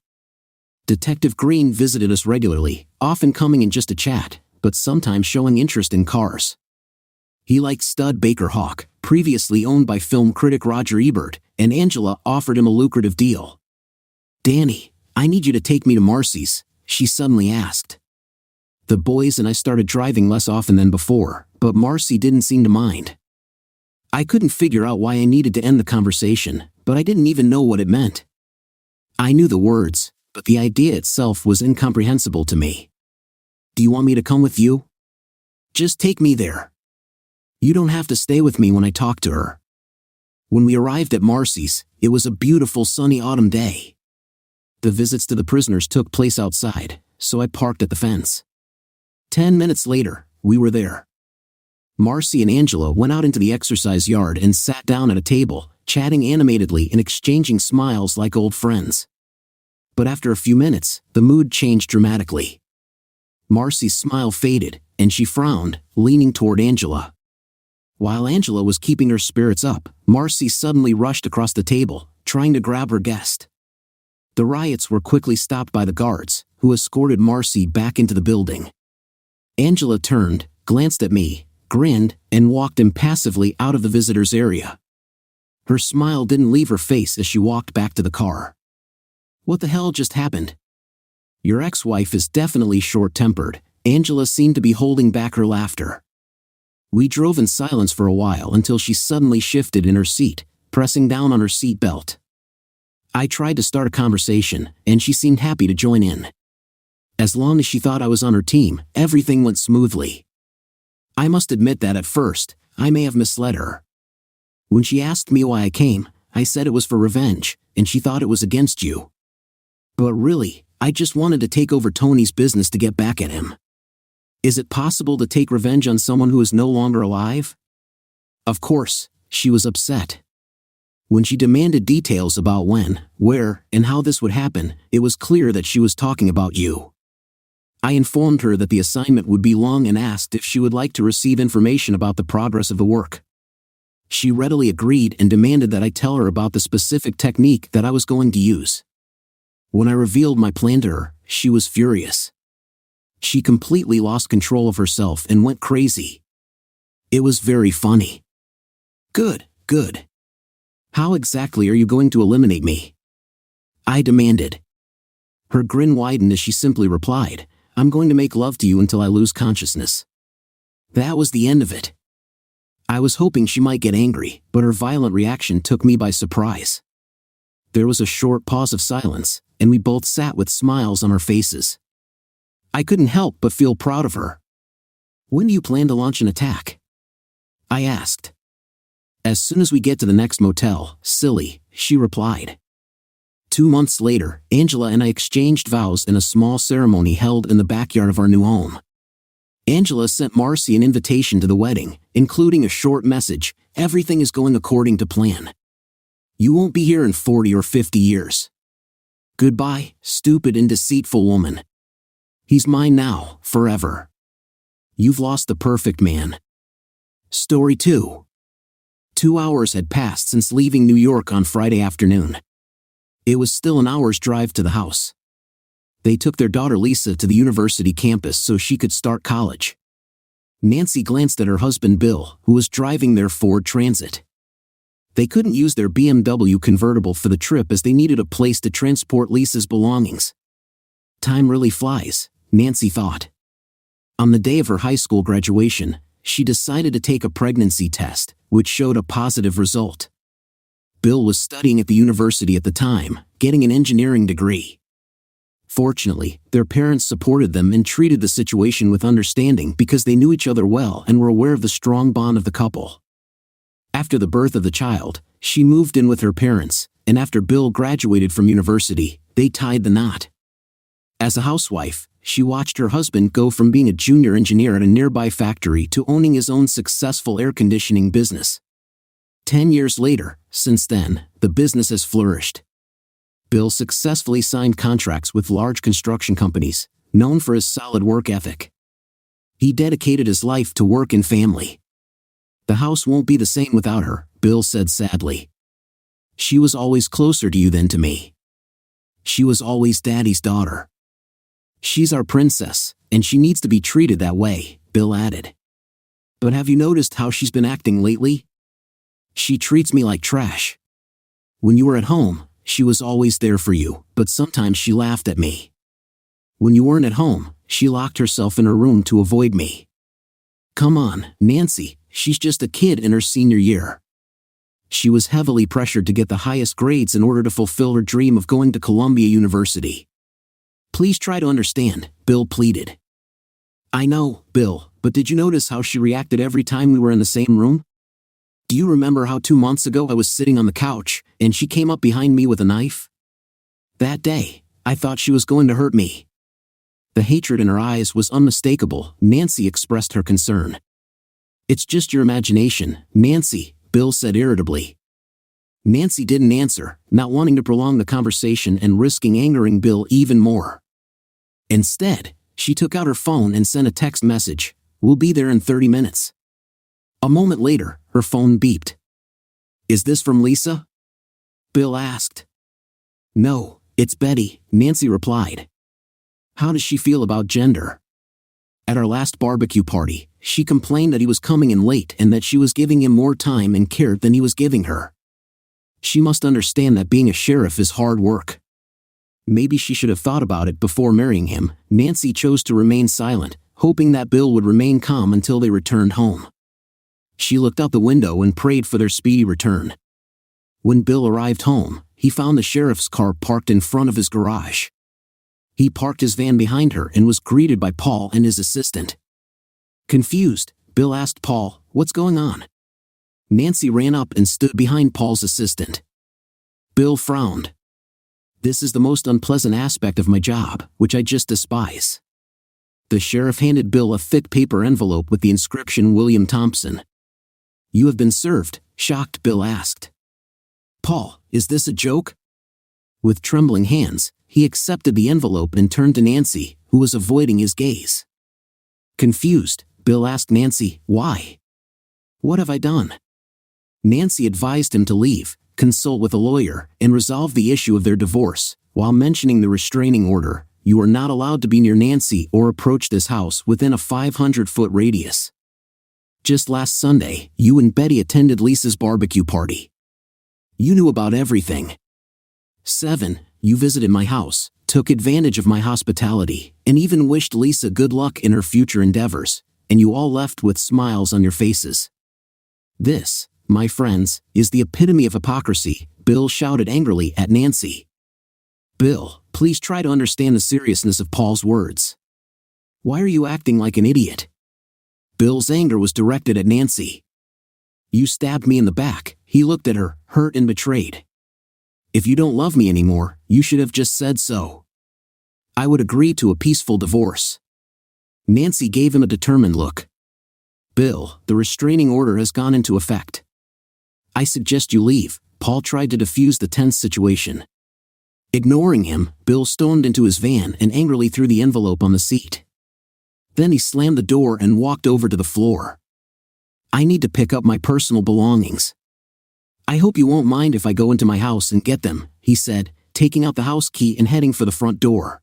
Detective Green visited us regularly, often coming in just to chat, but sometimes showing interest in cars. He liked stud Baker Hawk, previously owned by film critic Roger Ebert, and Angela offered him a lucrative deal. "Danny, I need you to take me to Marcy's," she suddenly asked. The boys and I started driving less often than before, but Marcy didn't seem to mind. I couldn't figure out why I needed to end the conversation, but I didn't even know what it meant. I knew the words, but the idea itself was incomprehensible to me. "Do you want me to come with you? Just take me there. You don't have to stay with me when I talk to her." When we arrived at Marcy's, it was a beautiful sunny autumn day. The visits to the prisoners took place outside, so I parked at the fence. 10 minutes later, we were there. Marcy and Angela went out into the exercise yard and sat down at a table, chatting animatedly and exchanging smiles like old friends. But after a few minutes, the mood changed dramatically. Marcy's smile faded, and she frowned, leaning toward Angela. While Angela was keeping her spirits up, Marcy suddenly rushed across the table, trying to grab her guest. The riots were quickly stopped by the guards, who escorted Marcy back into the building. Angela turned, glanced at me, grinned, and walked impassively out of the visitors' area. Her smile didn't leave her face as she walked back to the car. "What the hell just happened?" "Your ex-wife is definitely short-tempered." Angela seemed to be holding back her laughter. We drove in silence for a while until she suddenly shifted in her seat, pressing down on her seat belt. I tried to start a conversation, and she seemed happy to join in. As long as she thought I was on her team, everything went smoothly. I must admit that at first, I may have misled her. When she asked me why I came, I said it was for revenge, and she thought it was against you. But really, I just wanted to take over Tony's business to get back at him. Is it possible to take revenge on someone who is no longer alive? Of course, she was upset. When she demanded details about when, where, and how this would happen, it was clear that she was talking about you. I informed her that the assignment would be long and asked if she would like to receive information about the progress of the work. She readily agreed and demanded that I tell her about the specific technique that I was going to use. When I revealed my plan to her, she was furious. She completely lost control of herself and went crazy. It was very funny. Good. How exactly are you going to eliminate me? I demanded. Her grin widened as she simply replied, I'm going to make love to you until I lose consciousness. That was the end of it. I was hoping she might get angry, but her violent reaction took me by surprise. There was a short pause of silence, and we both sat with smiles on our faces. I couldn't help but feel proud of her. When do you plan to launch an attack? I asked. As soon as we get to the next motel, silly, she replied. 2 months later, Angela and I exchanged vows in a small ceremony held in the backyard of our new home. Angela sent Marcy an invitation to the wedding, including a short message, everything is going according to plan. You won't be here in 40 or 50 years. Goodbye, stupid and deceitful woman. He's mine now, forever. You've lost the perfect man. Story 2. 2 hours had passed since leaving New York on Friday afternoon. It was still an hour's drive to the house. They took their daughter Lisa to the university campus so she could start college. Nancy glanced at her husband Bill, who was driving their Ford Transit. They couldn't use their BMW convertible for the trip as they needed a place to transport Lisa's belongings. Time really flies, Nancy thought. On the day of her high school graduation, she decided to take a pregnancy test, which showed a positive result. Bill was studying at the university at the time, getting an engineering degree. Fortunately, their parents supported them and treated the situation with understanding because they knew each other well and were aware of the strong bond of the couple. After the birth of the child, she moved in with her parents, and after Bill graduated from university, they tied the knot. As a housewife, she watched her husband go from being a junior engineer at a nearby factory to owning his own successful air conditioning business. 10 years later, since then, the business has flourished. Bill successfully signed contracts with large construction companies, known for his solid work ethic. He dedicated his life to work and family. The house won't be the same without her, Bill said sadly. She was always closer to you than to me. She was always Daddy's daughter. She's our princess, and she needs to be treated that way, Bill added. But have you noticed how she's been acting lately? She treats me like trash. When you were at home, she was always there for you, but sometimes she laughed at me. When you weren't at home, she locked herself in her room to avoid me. Come on, Nancy, she's just a kid in her senior year. She was heavily pressured to get the highest grades in order to fulfill her dream of going to Columbia University. Please try to understand, Bill pleaded. I know, Bill, but did you notice how she reacted every time we were in the same room? Do you remember how 2 months ago I was sitting on the couch, and she came up behind me with a knife? That day, I thought she was going to hurt me. The hatred in her eyes was unmistakable. Nancy expressed her concern. It's just your imagination, Nancy, Bill said irritably. Nancy didn't answer, not wanting to prolong the conversation and risking angering Bill even more. Instead, she took out her phone and sent a text message, "We'll be there in 30 minutes. A moment later, her phone beeped. Is this from Lisa? Bill asked. No, it's Betty, Nancy replied. How does she feel about gender? At our last barbecue party, she complained that he was coming in late and that she was giving him more time and care than he was giving her. She must understand that being a sheriff is hard work. Maybe she should have thought about it before marrying him. Nancy chose to remain silent, hoping that Bill would remain calm until they returned home. She looked out the window and prayed for their speedy return. When Bill arrived home, he found the sheriff's car parked in front of his garage. He parked his van behind her and was greeted by Paul and his assistant. Confused, Bill asked Paul, "What's going on?" Nancy ran up and stood behind Paul's assistant. Bill frowned. This is the most unpleasant aspect of my job, which I just despise. The sheriff handed Bill a thick paper envelope with the inscription William Thompson. You have been served, shocked, Bill asked. Paul, is this a joke? With trembling hands, he accepted the envelope and turned to Nancy, who was avoiding his gaze. Confused, Bill asked Nancy, why? What have I done? Nancy advised him to leave, consult with a lawyer, and resolve the issue of their divorce, while mentioning the restraining order. You are not allowed to be near Nancy or approach this house within a 500-foot radius. Just last Sunday, you and Betty attended Lisa's barbecue party. You knew about everything. 7. You visited my house, took advantage of my hospitality, and even wished Lisa good luck in her future endeavors, and you all left with smiles on your faces. This, my friends, is the epitome of hypocrisy, Bill shouted angrily at Nancy. Bill, please try to understand the seriousness of Paul's words. Why are you acting like an idiot? Bill's anger was directed at Nancy. You stabbed me in the back. He looked at her, hurt and betrayed. If you don't love me anymore, you should have just said so. I would agree to a peaceful divorce. Nancy gave him a determined look. Bill, the restraining order has gone into effect. I suggest you leave. Paul tried to defuse the tense situation. Ignoring him, Bill stormed into his van and angrily threw the envelope on the seat. Then he slammed the door and walked over to the floor. I need to pick up my personal belongings. I hope you won't mind if I go into my house and get them, he said, taking out the house key and heading for the front door.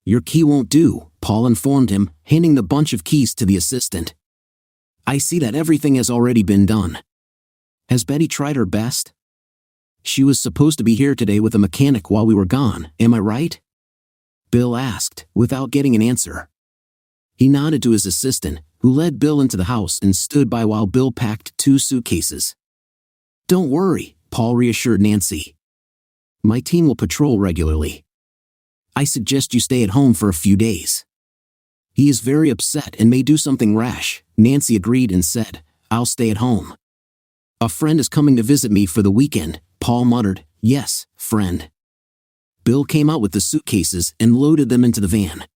Your key won't do, Paul informed him, handing the bunch of keys to the assistant. I see that everything has already been done. Has Betty tried her best? She was supposed to be here today with a mechanic while we were gone, am I right? Bill asked, without getting an answer. He nodded to his assistant, who led Bill into the house and stood by while Bill packed 2 suitcases. Don't worry, Paul reassured Nancy. My team will patrol regularly. I suggest you stay at home for a few days. He is very upset and may do something rash, Nancy agreed and said, I'll stay at home. A friend is coming to visit me for the weekend, Paul muttered, yes, friend. Bill came out with the suitcases and loaded them into the van.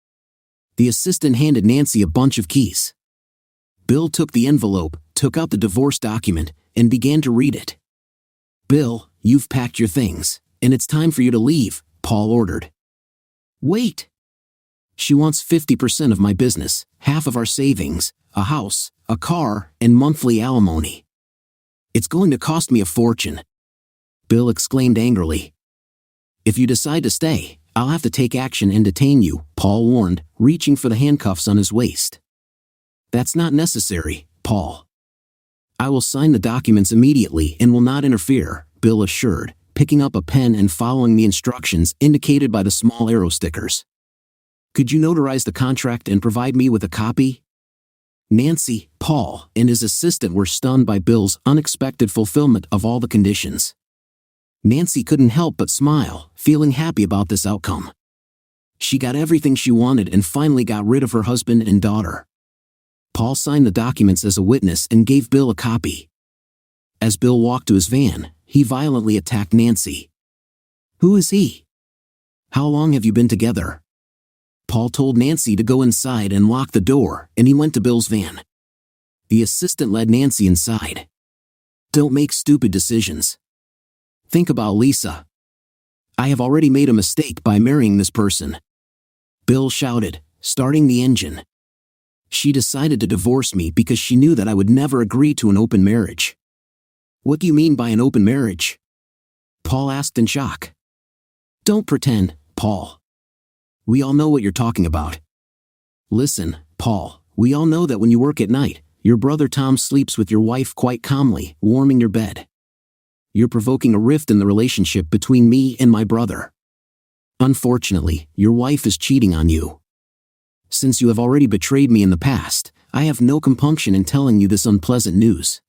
The assistant handed Nancy a bunch of keys. Bill took the envelope, took out the divorce document, and began to read it. Bill, you've packed your things, and it's time for you to leave, Paul ordered. Wait. She wants 50% of my business, half of our savings, a house, a car, and monthly alimony. It's going to cost me a fortune. Bill exclaimed angrily. If you decide to stay, I'll have to take action and detain you, Paul warned, reaching for the handcuffs on his waist. That's not necessary, Paul. I will sign the documents immediately and will not interfere, Bill assured, picking up a pen and following the instructions indicated by the small arrow stickers. Could you notarize the contract and provide me with a copy? Nancy, Paul, and his assistant were stunned by Bill's unexpected fulfillment of all the conditions. Nancy couldn't help but smile, feeling happy about this outcome. She got everything she wanted and finally got rid of her husband and daughter. Paul signed the documents as a witness and gave Bill a copy. As Bill walked to his van, he violently attacked Nancy. Who is he? How long have you been together? Paul told Nancy to go inside and lock the door, and he went to Bill's van. The assistant led Nancy inside. Don't make stupid decisions. Think about Lisa. I have already made a mistake by marrying this person. Bill shouted, starting the engine. She decided to divorce me because she knew that I would never agree to an open marriage. What do you mean by an open marriage? Paul asked in shock. Don't pretend, Paul. We all know what you're talking about. Listen, Paul, we all know that when you work at night, your brother Tom sleeps with your wife quite calmly, warming your bed. You're provoking a rift in the relationship between me and my brother. Unfortunately, your wife is cheating on you. Since you have already betrayed me in the past, I have no compunction in telling you this unpleasant news.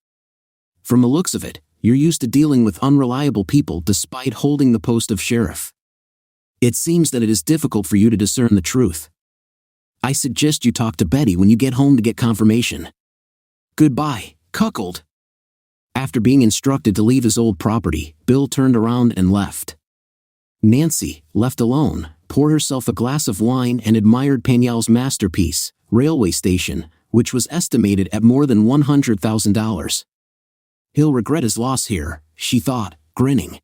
From the looks of it, you're used to dealing with unreliable people despite holding the post of sheriff. It seems that it is difficult for you to discern the truth. I suggest you talk to Betty when you get home to get confirmation. Goodbye, cuckold. After being instructed to leave his old property, Bill turned around and left. Nancy, left alone, poured herself a glass of wine and admired Paniel's masterpiece, Railway Station, which was estimated at more than $100,000. He'll regret his loss here, she thought, grinning.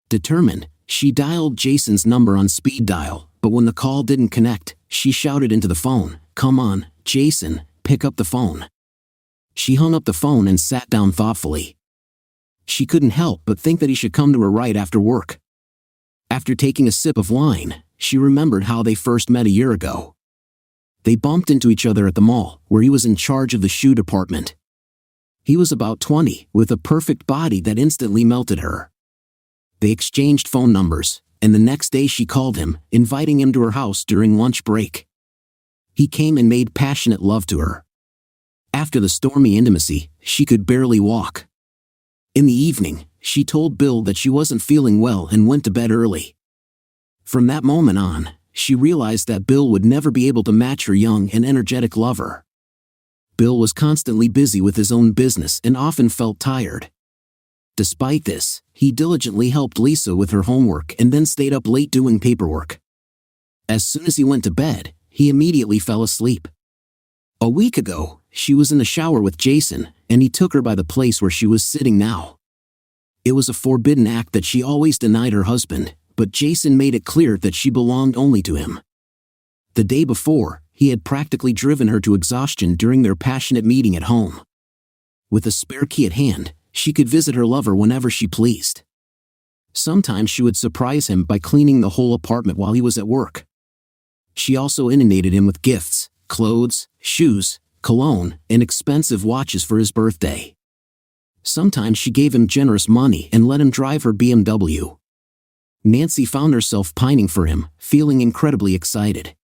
Determined, she dialed Jason's number on speed dial, but when the call didn't connect, she shouted into the phone, "Come on, Jason, pick up the phone." She hung up the phone and sat down thoughtfully. She couldn't help but think that he should come to her right after work. After taking a sip of wine, she remembered how they first met a year ago. They bumped into each other at the mall, where he was in charge of the shoe department. He was about 20, with a perfect body that instantly melted her. They exchanged phone numbers, and the next day she called him, inviting him to her house during lunch break. He came and made passionate love to her. After the stormy intimacy, she could barely walk. In the evening, she told Bill that she wasn't feeling well and went to bed early. From that moment on, she realized that Bill would never be able to match her young and energetic lover. Bill was constantly busy with his own business and often felt tired. Despite this, he diligently helped Lisa with her homework and then stayed up late doing paperwork. As soon as he went to bed, he immediately fell asleep. A week ago, she was in the shower with Jason, and he took her by the place where she was sitting now. It was a forbidden act that she always denied her husband, but Jason made it clear that she belonged only to him. The day before, he had practically driven her to exhaustion during their passionate meeting at home. With a spare key at hand, she could visit her lover whenever she pleased. Sometimes she would surprise him by cleaning the whole apartment while he was at work. She also inundated him with gifts, clothes, shoes, cologne, and expensive watches for his birthday. Sometimes she gave him generous money and let him drive her BMW. Nancy found herself pining for him, feeling incredibly excited.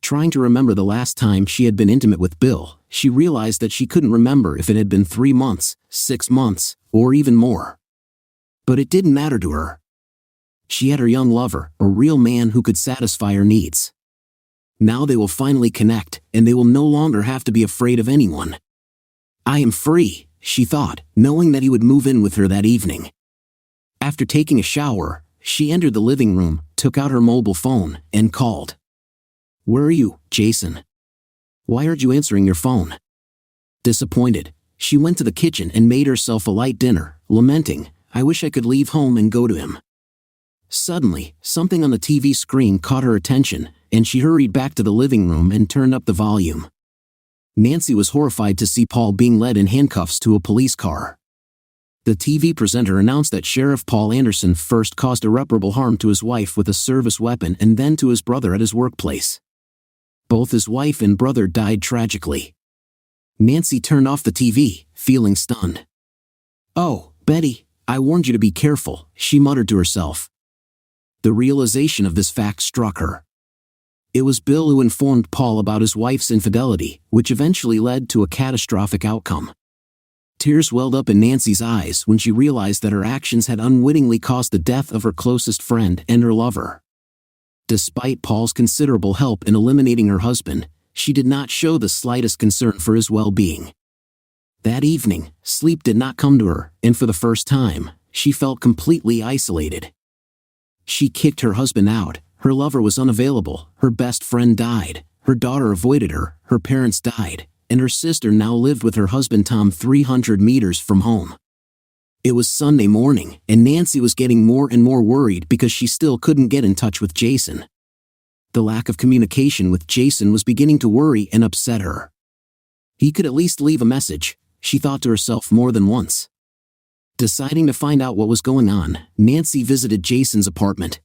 Trying to remember the last time she had been intimate with Bill, she realized that she couldn't remember if it had been 3 months, 6 months, or even more. But it didn't matter to her. She had her young lover, a real man who could satisfy her needs. Now they will finally connect, and they will no longer have to be afraid of anyone. I am free, she thought, knowing that he would move in with her that evening. After taking a shower, she entered the living room, took out her mobile phone, and called. "Where are you, Jason? Why aren't you answering your phone?" Disappointed, she went to the kitchen and made herself a light dinner, lamenting, "I wish I could leave home and go to him." Suddenly, something on the TV screen caught her attention, and she hurried back to the living room and turned up the volume. Nancy was horrified to see Paul being led in handcuffs to a police car. The TV presenter announced that Sheriff Paul Anderson first caused irreparable harm to his wife with a service weapon and then to his brother at his workplace. Both his wife and brother died tragically. Nancy turned off the TV, feeling stunned. "Oh, Betty, I warned you to be careful," she muttered to herself. The realization of this fact struck her. It was Bill who informed Paul about his wife's infidelity, which eventually led to a catastrophic outcome. Tears welled up in Nancy's eyes when she realized that her actions had unwittingly caused the death of her closest friend and her lover. Despite Paul's considerable help in eliminating her husband, she did not show the slightest concern for his well-being. That evening, sleep did not come to her, and for the first time, she felt completely isolated. She kicked her husband out, her lover was unavailable, her best friend died, her daughter avoided her, her parents died, and her sister now lived with her husband Tom 300 meters from home. It was Sunday morning, and Nancy was getting more and more worried because she still couldn't get in touch with Jason. The lack of communication with Jason was beginning to worry and upset her. He could at least leave a message, she thought to herself more than once. Deciding to find out what was going on, Nancy visited Jason's apartment.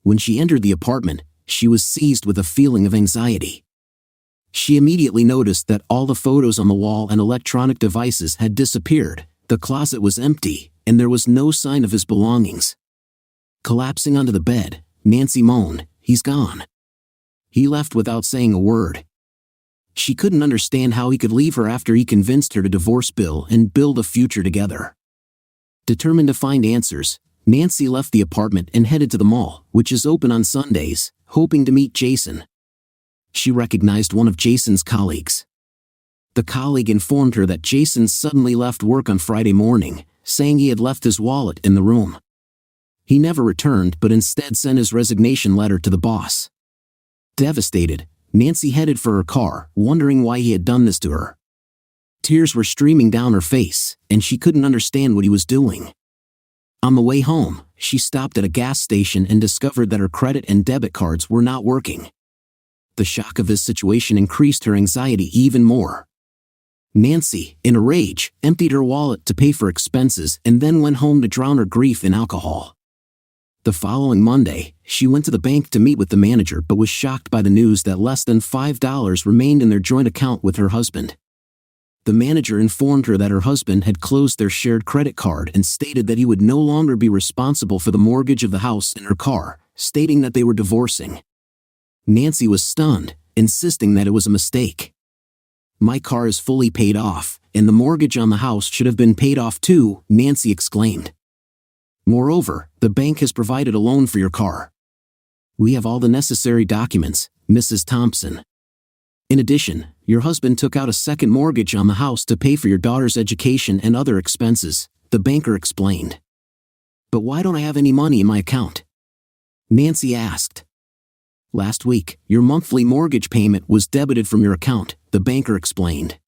When she entered the apartment, she was seized with a feeling of anxiety. She immediately noticed that all the photos on the wall and electronic devices had disappeared, the closet was empty, and there was no sign of his belongings. Collapsing onto the bed, Nancy moaned, "He's gone." He left without saying a word. She couldn't understand how he could leave her after he convinced her to divorce Bill and build a future together. Determined to find answers, Nancy left the apartment and headed to the mall, which is open on Sundays, hoping to meet Jason. She recognized one of Jason's colleagues. The colleague informed her that Jason suddenly left work on Friday morning, saying he had left his wallet in the room. He never returned but instead sent his resignation letter to the boss. Devastated, Nancy headed for her car, wondering why he had done this to her. Tears were streaming down her face, and she couldn't understand what he was doing. On the way home, she stopped at a gas station and discovered that her credit and debit cards were not working. The shock of this situation increased her anxiety even more. Nancy, in a rage, emptied her wallet to pay for expenses and then went home to drown her grief in alcohol. The following Monday, she went to the bank to meet with the manager but was shocked by the news that less than $5 remained in their joint account with her husband. The manager informed her that her husband had closed their shared credit card and stated that he would no longer be responsible for the mortgage of the house and her car, stating that they were divorcing. Nancy was stunned, insisting that it was a mistake. "My car is fully paid off, and the mortgage on the house should have been paid off too," Nancy exclaimed. "Moreover, the bank has provided a loan for your car. We have all the necessary documents, Mrs. Thompson. In addition, your husband took out a second mortgage on the house to pay for your daughter's education and other expenses," the banker explained. "But why don't I have any money in my account?" Nancy asked. "Last week, your monthly mortgage payment was debited from your account," the banker explained.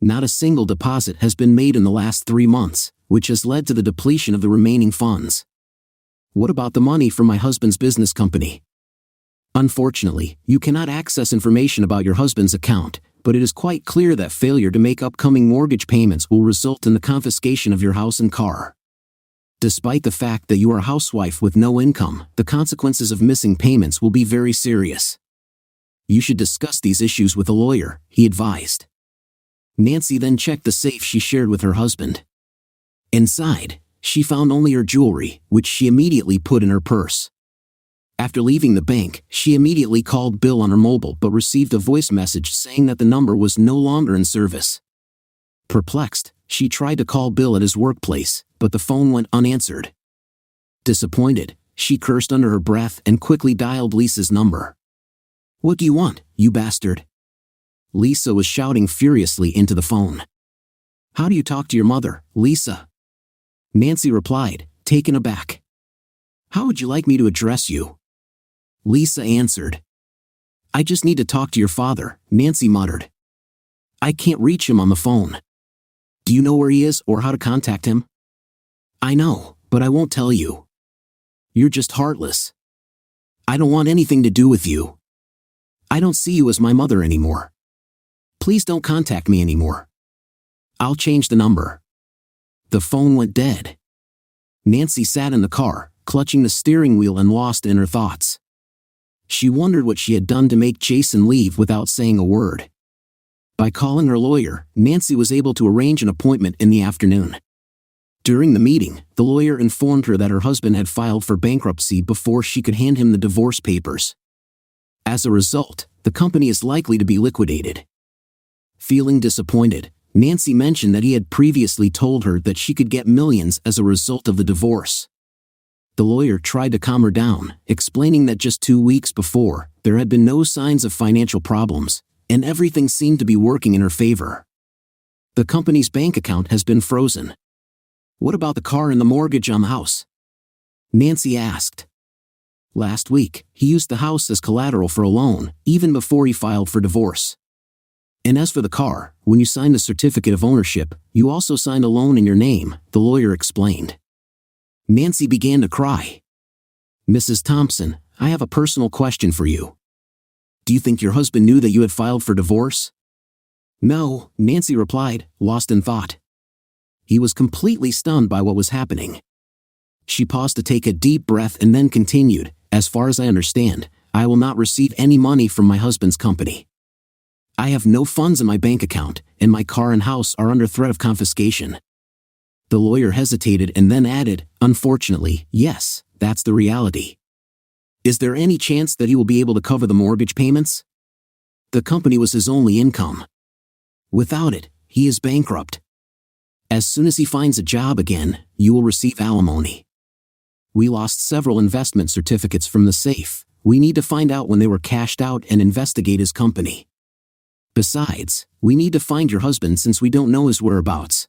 "Not a single deposit has been made in the last 3 months, which has led to the depletion of the remaining funds. What about the money from my husband's business company? Unfortunately, you cannot access information about your husband's account, but it is quite clear that failure to make upcoming mortgage payments will result in the confiscation of your house and car. Despite the fact that you are a housewife with no income, the consequences of missing payments will be very serious. You should discuss these issues with a lawyer," he advised. Nancy then checked the safe she shared with her husband. Inside, she found only her jewelry, which she immediately put in her purse. After leaving the bank, she immediately called Bill on her mobile but received a voice message saying that the number was no longer in service. Perplexed, she tried to call Bill at his workplace, but the phone went unanswered. Disappointed, she cursed under her breath and quickly dialed Lisa's number. "What do you want, you bastard?" Lisa was shouting furiously into the phone. "How do you talk to your mother, Lisa?" Nancy replied, taken aback. "How would you like me to address you?" Lisa answered. "I just need to talk to your father," Nancy muttered. "I can't reach him on the phone. Do you know where he is or how to contact him?" "I know, but I won't tell you. You're just heartless. I don't want anything to do with you. I don't see you as my mother anymore. Please don't contact me anymore. I'll change the number." The phone went dead. Nancy sat in the car, clutching the steering wheel and lost in her thoughts. She wondered what she had done to make Jason leave without saying a word. By calling her lawyer, Nancy was able to arrange an appointment in the afternoon. During the meeting, the lawyer informed her that her husband had filed for bankruptcy before she could hand him the divorce papers. As a result, the company is likely to be liquidated. Feeling disappointed, Nancy mentioned that he had previously told her that she could get millions as a result of the divorce. The lawyer tried to calm her down, explaining that just 2 weeks before, there had been no signs of financial problems, and everything seemed to be working in her favor. The company's bank account has been frozen. "What about the car and the mortgage on the house?" Nancy asked. "Last week, he used the house as collateral for a loan, even before he filed for divorce. And as for the car, when you signed the certificate of ownership, you also signed a loan in your name," the lawyer explained. Nancy began to cry. "Mrs. Thompson, I have a personal question for you. Do you think your husband knew that you had filed for divorce?" "No," Nancy replied, lost in thought. He was completely stunned by what was happening. She paused to take a deep breath and then continued, "As far as I understand, I will not receive any money from my husband's company. I have no funds in my bank account, and my car and house are under threat of confiscation." The lawyer hesitated and then added, "Unfortunately, yes, that's the reality. Is there any chance that he will be able to cover the mortgage payments? The company was his only income. Without it, he is bankrupt. As soon as he finds a job again, you will receive alimony. We lost several investment certificates from the safe. We need to find out when they were cashed out and investigate his company. Besides, we need to find your husband since we don't know his whereabouts.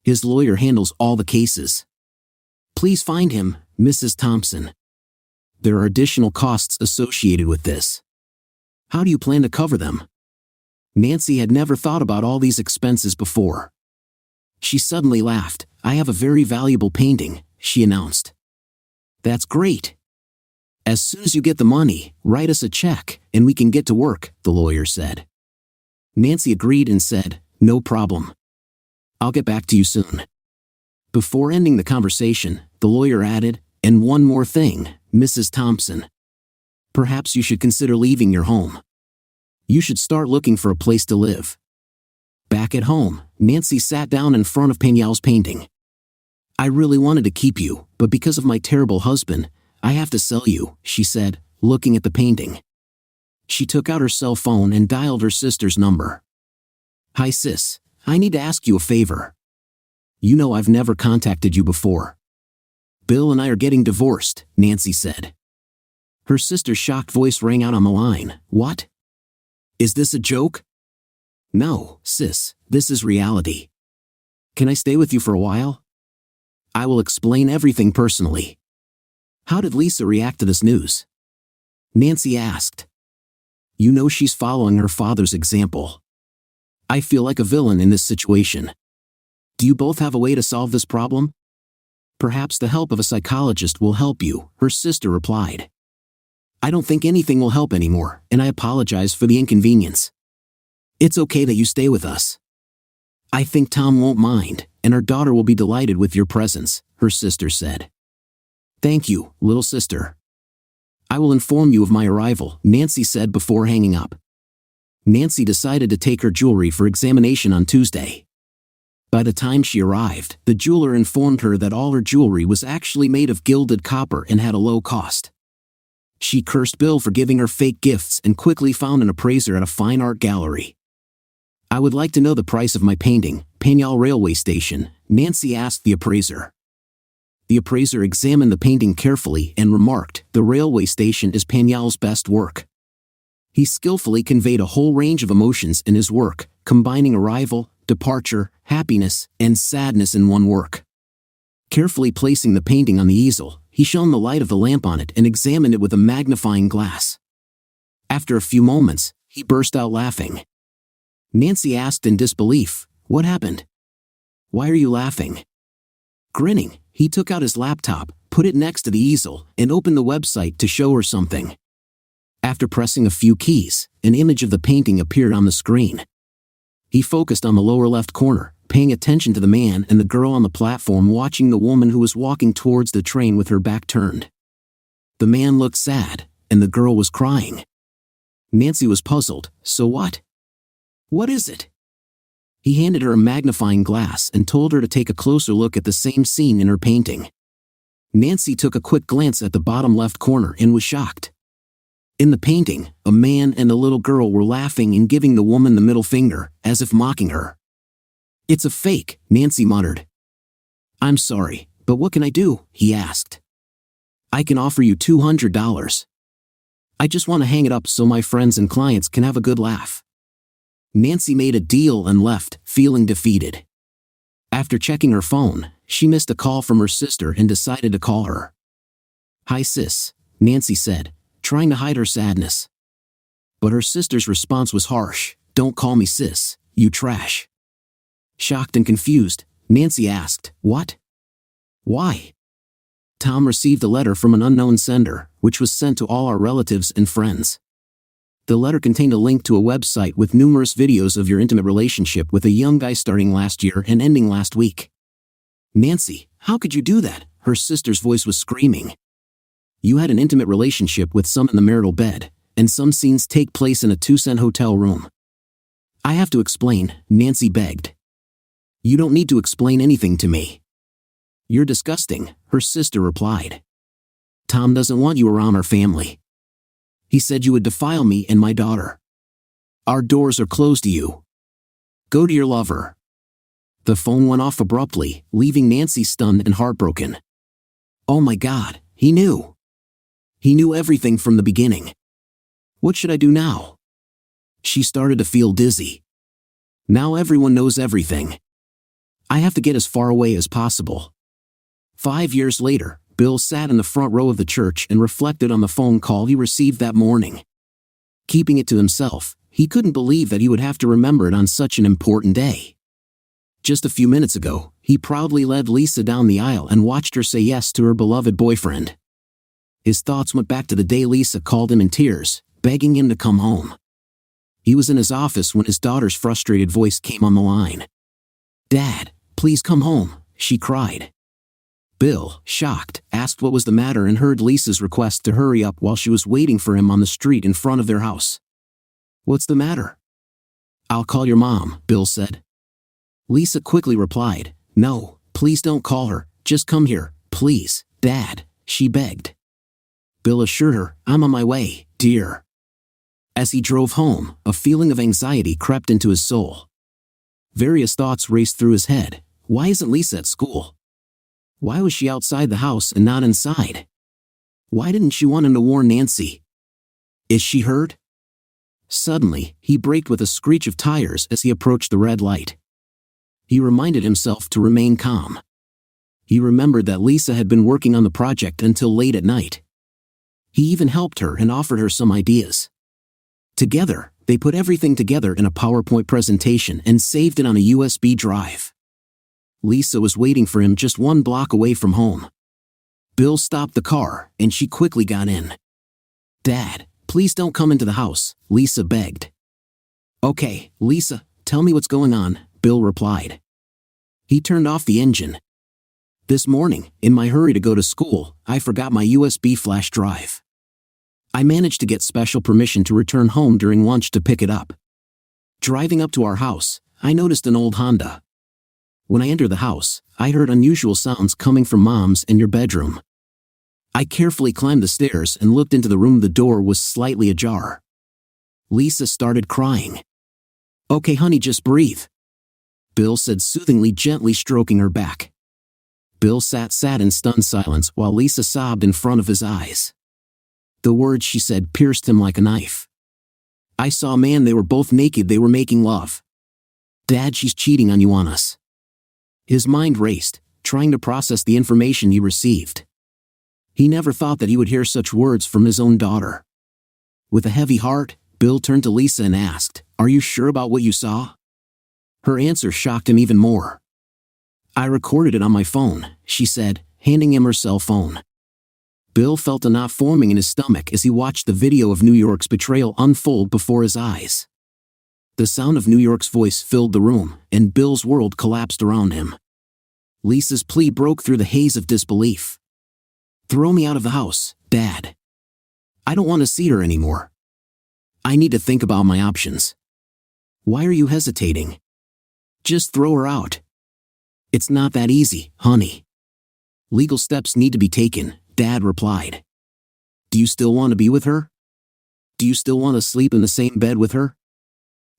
His lawyer handles all the cases. Please find him, Mrs. Thompson. There are additional costs associated with this. How do you plan to cover them?" Nancy had never thought about all these expenses before. She suddenly laughed. "I have a very valuable painting," she announced. "That's great. As soon as you get the money, write us a check, and we can get to work," the lawyer said. Nancy agreed and said, No problem. I'll get back to you soon. Before ending the conversation, the lawyer added, and one more thing, Mrs. Thompson. Perhaps you should consider leaving your home. You should start looking for a place to live. Back at home, Nancy sat down in front of Peniel's painting. I really wanted to keep you, but because of my terrible husband, I have to sell you, she said, looking at the painting. She took out her cell phone and dialed her sister's number. Hi sis, I need to ask you a favor. You know I've never contacted you before. Bill and I are getting divorced, Nancy said. Her sister's shocked voice rang out on the line. What? Is this a joke? No, sis, this is reality. Can I stay with you for a while? I will explain everything personally. How did Lisa react to this news? Nancy asked. You know she's following her father's example. I feel like a villain in this situation. Do you both have a way to solve this problem? Perhaps the help of a psychologist will help you, her sister replied. I don't think anything will help anymore, and I apologize for the inconvenience. It's okay that you stay with us. I think Tom won't mind, and our daughter will be delighted with your presence, her sister said. Thank you, little sister. I will inform you of my arrival, Nancy said before hanging up. Nancy decided to take her jewelry for examination on Tuesday. By the time she arrived, the jeweler informed her that all her jewelry was actually made of gilded copper and had a low cost. She cursed Bill for giving her fake gifts and quickly found an appraiser at a fine art gallery. I would like to know the price of my painting, Peniel Railway Station, Nancy asked the appraiser. The appraiser examined the painting carefully and remarked, the railway station is Peniel's best work. He skillfully conveyed a whole range of emotions in his work, combining arrival, departure, happiness, and sadness in one work. Carefully placing the painting on the easel, he shone the light of the lamp on it and examined it with a magnifying glass. After a few moments, he burst out laughing. Nancy asked in disbelief, What happened? Why are you laughing? Grinning, he took out his laptop, put it next to the easel, and opened the website to show her something. After pressing a few keys, an image of the painting appeared on the screen. He focused on the lower left corner, paying attention to the man and the girl on the platform watching the woman who was walking towards the train with her back turned. The man looked sad, and the girl was crying. Nancy was puzzled. So what? What is it? He handed her a magnifying glass and told her to take a closer look at the same scene in her painting. Nancy took a quick glance at the bottom left corner and was shocked. In the painting, a man and a little girl were laughing and giving the woman the middle finger, as if mocking her. It's a fake, Nancy muttered. I'm sorry, but what can I do? He asked. I can offer you $200. I just want to hang it up so my friends and clients can have a good laugh. Nancy made a deal and left, feeling defeated. After checking her phone, she missed a call from her sister and decided to call her. Hi sis, Nancy said, trying to hide her sadness. But her sister's response was harsh. Don't call me sis, you trash. Shocked and confused, Nancy asked, What? Why? Tom received a letter from an unknown sender, which was sent to all our relatives and friends. The letter contained a link to a website with numerous videos of your intimate relationship with a young guy starting last year and ending last week. Nancy, how could you do that? Her sister's voice was screaming. You had an intimate relationship with some in the marital bed, and some scenes take place in a 2-cent hotel room. I have to explain, Nancy begged. You don't need to explain anything to me. You're disgusting, her sister replied. Tom doesn't want you around our family. He said you would defile me and my daughter. Our doors are closed to you. Go to your lover. The phone went off abruptly, leaving Nancy stunned and heartbroken. Oh my God, he knew. He knew everything from the beginning. What should I do now? She started to feel dizzy. Now everyone knows everything. I have to get as far away as possible. 5 years later, Bill sat in the front row of the church and reflected on the phone call he received that morning. Keeping it to himself, he couldn't believe that he would have to remember it on such an important day. Just a few minutes ago, he proudly led Lisa down the aisle and watched her say yes to her beloved boyfriend. His thoughts went back to the day Lisa called him in tears, begging him to come home. He was in his office when his daughter's frustrated voice came on the line. "Dad, please come home," she cried. Bill, shocked, asked what was the matter and heard Lisa's request to hurry up while she was waiting for him on the street in front of their house. "What's the matter?" "I'll call your mom," Bill said. Lisa quickly replied, "No, please don't call her, just come here, please, Dad," she begged. Bill assured her, "I'm on my way, dear." As he drove home, a feeling of anxiety crept into his soul. Various thoughts raced through his head. Why isn't Lisa at school? Why was she outside the house and not inside? Why didn't she want him to warn Nancy? Is she hurt? Suddenly, he braked with a screech of tires as he approached the red light. He reminded himself to remain calm. He remembered that Lisa had been working on the project until late at night. He even helped her and offered her some ideas. Together, they put everything together in a PowerPoint presentation and saved it on a USB drive. Lisa was waiting for him just 1 block away from home. Bill stopped the car, and she quickly got in. "Dad, please don't come into the house," Lisa begged. "Okay, Lisa, tell me what's going on," Bill replied. He turned off the engine. "This morning, in my hurry to go to school, I forgot my USB flash drive. I managed to get special permission to return home during lunch to pick it up. Driving up to our house, I noticed an old Honda. When I entered the house, I heard unusual sounds coming from Mom's and your bedroom. I carefully climbed the stairs and looked into the room. The door was slightly ajar." Lisa started crying. "Okay, honey, just breathe," Bill said soothingly, gently stroking her back. Bill sat in stunned silence while Lisa sobbed in front of his eyes. The words she said pierced him like a knife. "I saw a man, they were both naked, they were making love. Dad, she's cheating on you on us." His mind raced, trying to process the information he received. He never thought that he would hear such words from his own daughter. With a heavy heart, Bill turned to Lisa and asked, "Are you sure about what you saw?" Her answer shocked him even more. "I recorded it on my phone," she said, handing him her cell phone. Bill felt a knot forming in his stomach as he watched the video of New York's betrayal unfold before his eyes. The sound of New York's voice filled the room, and Bill's world collapsed around him. Lisa's plea broke through the haze of disbelief. "Throw me out of the house, Dad. I don't want to see her anymore. I need to think about my options." "Why are you hesitating? Just throw her out." "It's not that easy, honey. Legal steps need to be taken," Dad replied. "Do you still want to be with her? Do you still want to sleep in the same bed with her?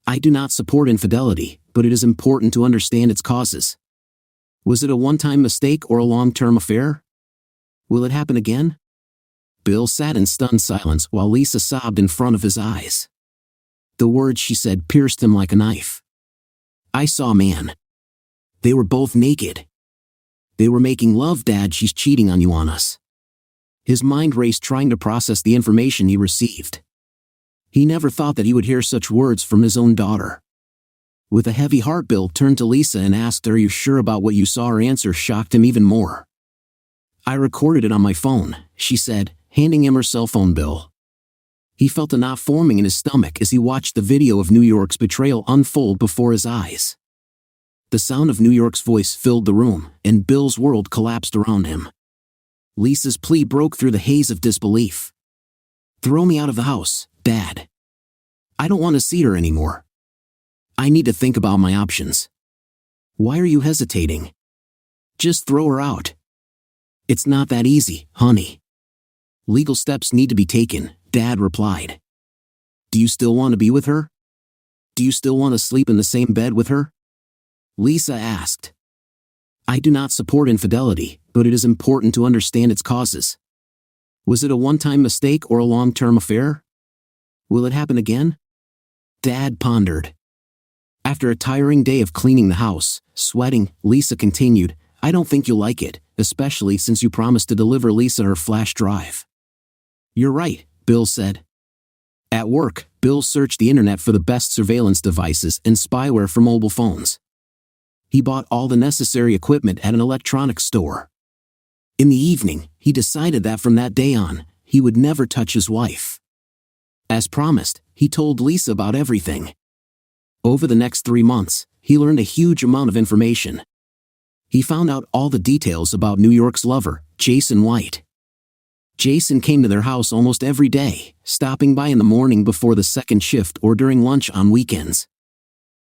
I do not support infidelity, but it is important to understand its causes. Was it a one-time mistake or a long-term affair? Will it happen again?" Bill sat in stunned silence while Lisa sobbed in front of his eyes. The words she said pierced him like a knife. "I saw a man. They were both naked. They were making love, Dad, she's cheating on you on us." His mind raced, trying to process the information he received. He never thought that he would hear such words from his own daughter. With a heavy heart, Bill turned to Lisa and asked, "Are you sure about what you saw?" Her answer shocked him even more. "I recorded it on my phone," she said, handing him her cell phone. Bill. He felt a knot forming in his stomach as he watched the video of New York's betrayal unfold before his eyes. The sound of New York's voice filled the room, and Bill's world collapsed around him. Lisa's plea broke through the haze of disbelief. "Throw me out of the house, Dad. I don't want to see her anymore. I need to think about my options." "Why are you hesitating? Just throw her out." "It's not that easy, honey. Legal steps need to be taken," Dad replied. "Do you still want to be with her? Do you still want to sleep in the same bed with her?" Lisa asked. "I do not support infidelity, but it is important to understand its causes. Was it a one-time mistake or a long-term affair? Will it happen again?" Dad pondered. After a tiring day of cleaning the house, sweating, Lisa continued, "I don't think you'll like it, especially since you promised to deliver Lisa her flash drive." "You're right," Bill said. At work, Bill searched the internet for the best surveillance devices and spyware for mobile phones. He bought all the necessary equipment at an electronics store. In the evening, he decided that from that day on, he would never touch his wife. As promised, he told Lisa about everything. Over the next 3 months, he learned a huge amount of information. He found out all the details about New York's lover, Jason White. Jason came to their house almost every day, stopping by in the morning before the second shift or during lunch on weekends.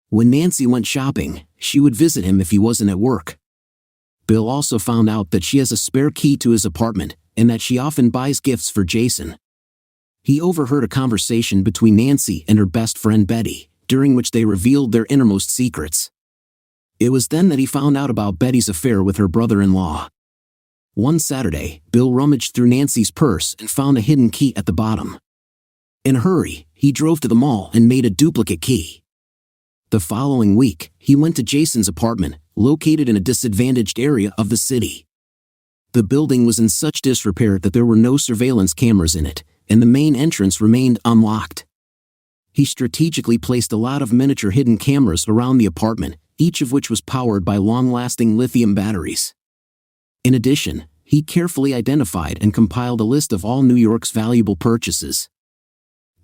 When Nancy went shopping, she would visit him if he wasn't at work. Bill also found out that she has a spare key to his apartment, and that she often buys gifts for Jason. He overheard a conversation between Nancy and her best friend Betty, during which they revealed their innermost secrets. It was then that he found out about Betty's affair with her brother-in-law. One Saturday, Bill rummaged through Nancy's purse and found a hidden key at the bottom. In a hurry, he drove to the mall and made a duplicate key. The following week, he went to Jason's apartment, located in a disadvantaged area of the city. The building was in such disrepair that there were no surveillance cameras in it, and the main entrance remained unlocked. He strategically placed a lot of miniature hidden cameras around the apartment, each of which was powered by long-lasting lithium batteries. In addition, he carefully identified and compiled a list of all New York's valuable purchases.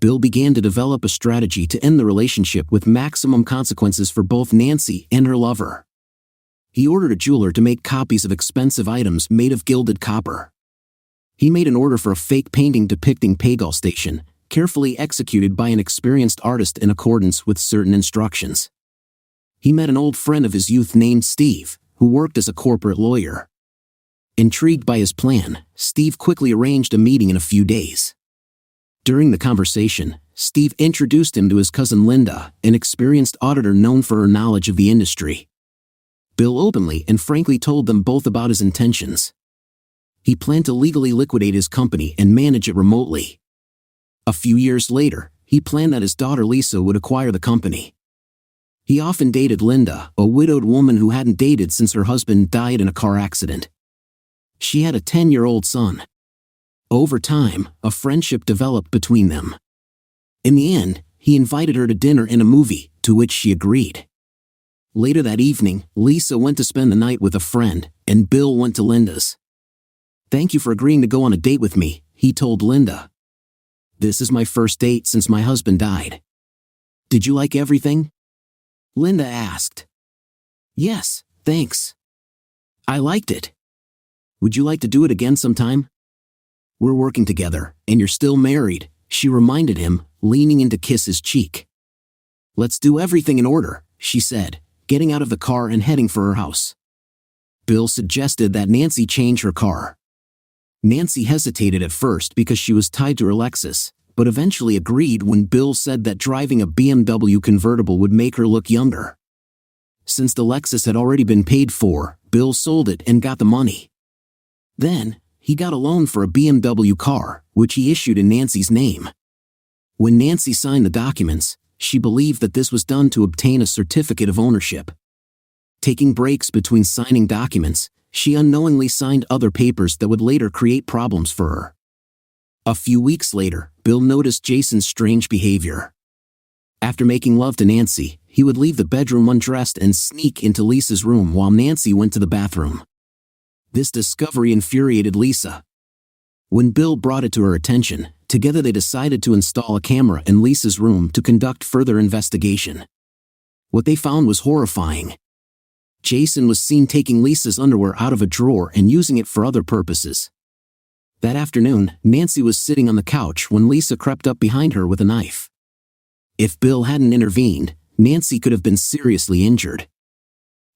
Bill began to develop a strategy to end the relationship with maximum consequences for both Nancy and her lover. He ordered a jeweler to make copies of expensive items made of gilded copper. He made an order for a fake painting depicting Pagol Station, carefully executed by an experienced artist in accordance with certain instructions. He met an old friend of his youth named Steve, who worked as a corporate lawyer. Intrigued by his plan, Steve quickly arranged a meeting in a few days. During the conversation, Steve introduced him to his cousin Linda, an experienced auditor known for her knowledge of the industry. Bill openly and frankly told them both about his intentions. He planned to legally liquidate his company and manage it remotely. A few years later, he planned that his daughter Lisa would acquire the company. He often dated Linda, a widowed woman who hadn't dated since her husband died in a car accident. She had a 10-year-old son. Over time, a friendship developed between them. In the end, he invited her to dinner and a movie, to which she agreed. Later that evening, Lisa went to spend the night with a friend, and Bill went to Linda's. "Thank you for agreeing to go on a date with me," he told Linda. "This is my first date since my husband died." "Did you like everything?" Linda asked. "Yes, thanks. I liked it. Would you like to do it again sometime?" "We're working together, and you're still married," she reminded him, leaning in to kiss his cheek. "Let's do everything in order," she said, getting out of the car and heading for her house. Bill suggested that Nancy change her car. Nancy hesitated at first because she was tied to her Lexus, but eventually agreed when Bill said that driving a BMW convertible would make her look younger. Since the Lexus had already been paid for, Bill sold it and got the money. Then, he got a loan for a BMW car, which he issued in Nancy's name. When Nancy signed the documents, she believed that this was done to obtain a certificate of ownership. Taking breaks between signing documents, she unknowingly signed other papers that would later create problems for her. A few weeks later, Bill noticed Jason's strange behavior. After making love to Nancy, he would leave the bedroom undressed and sneak into Lisa's room while Nancy went to the bathroom. This discovery infuriated Lisa. When Bill brought it to her attention, together they decided to install a camera in Lisa's room to conduct further investigation. What they found was horrifying. Jason was seen taking Lisa's underwear out of a drawer and using it for other purposes. That afternoon, Nancy was sitting on the couch when Lisa crept up behind her with a knife. If Bill hadn't intervened, Nancy could have been seriously injured.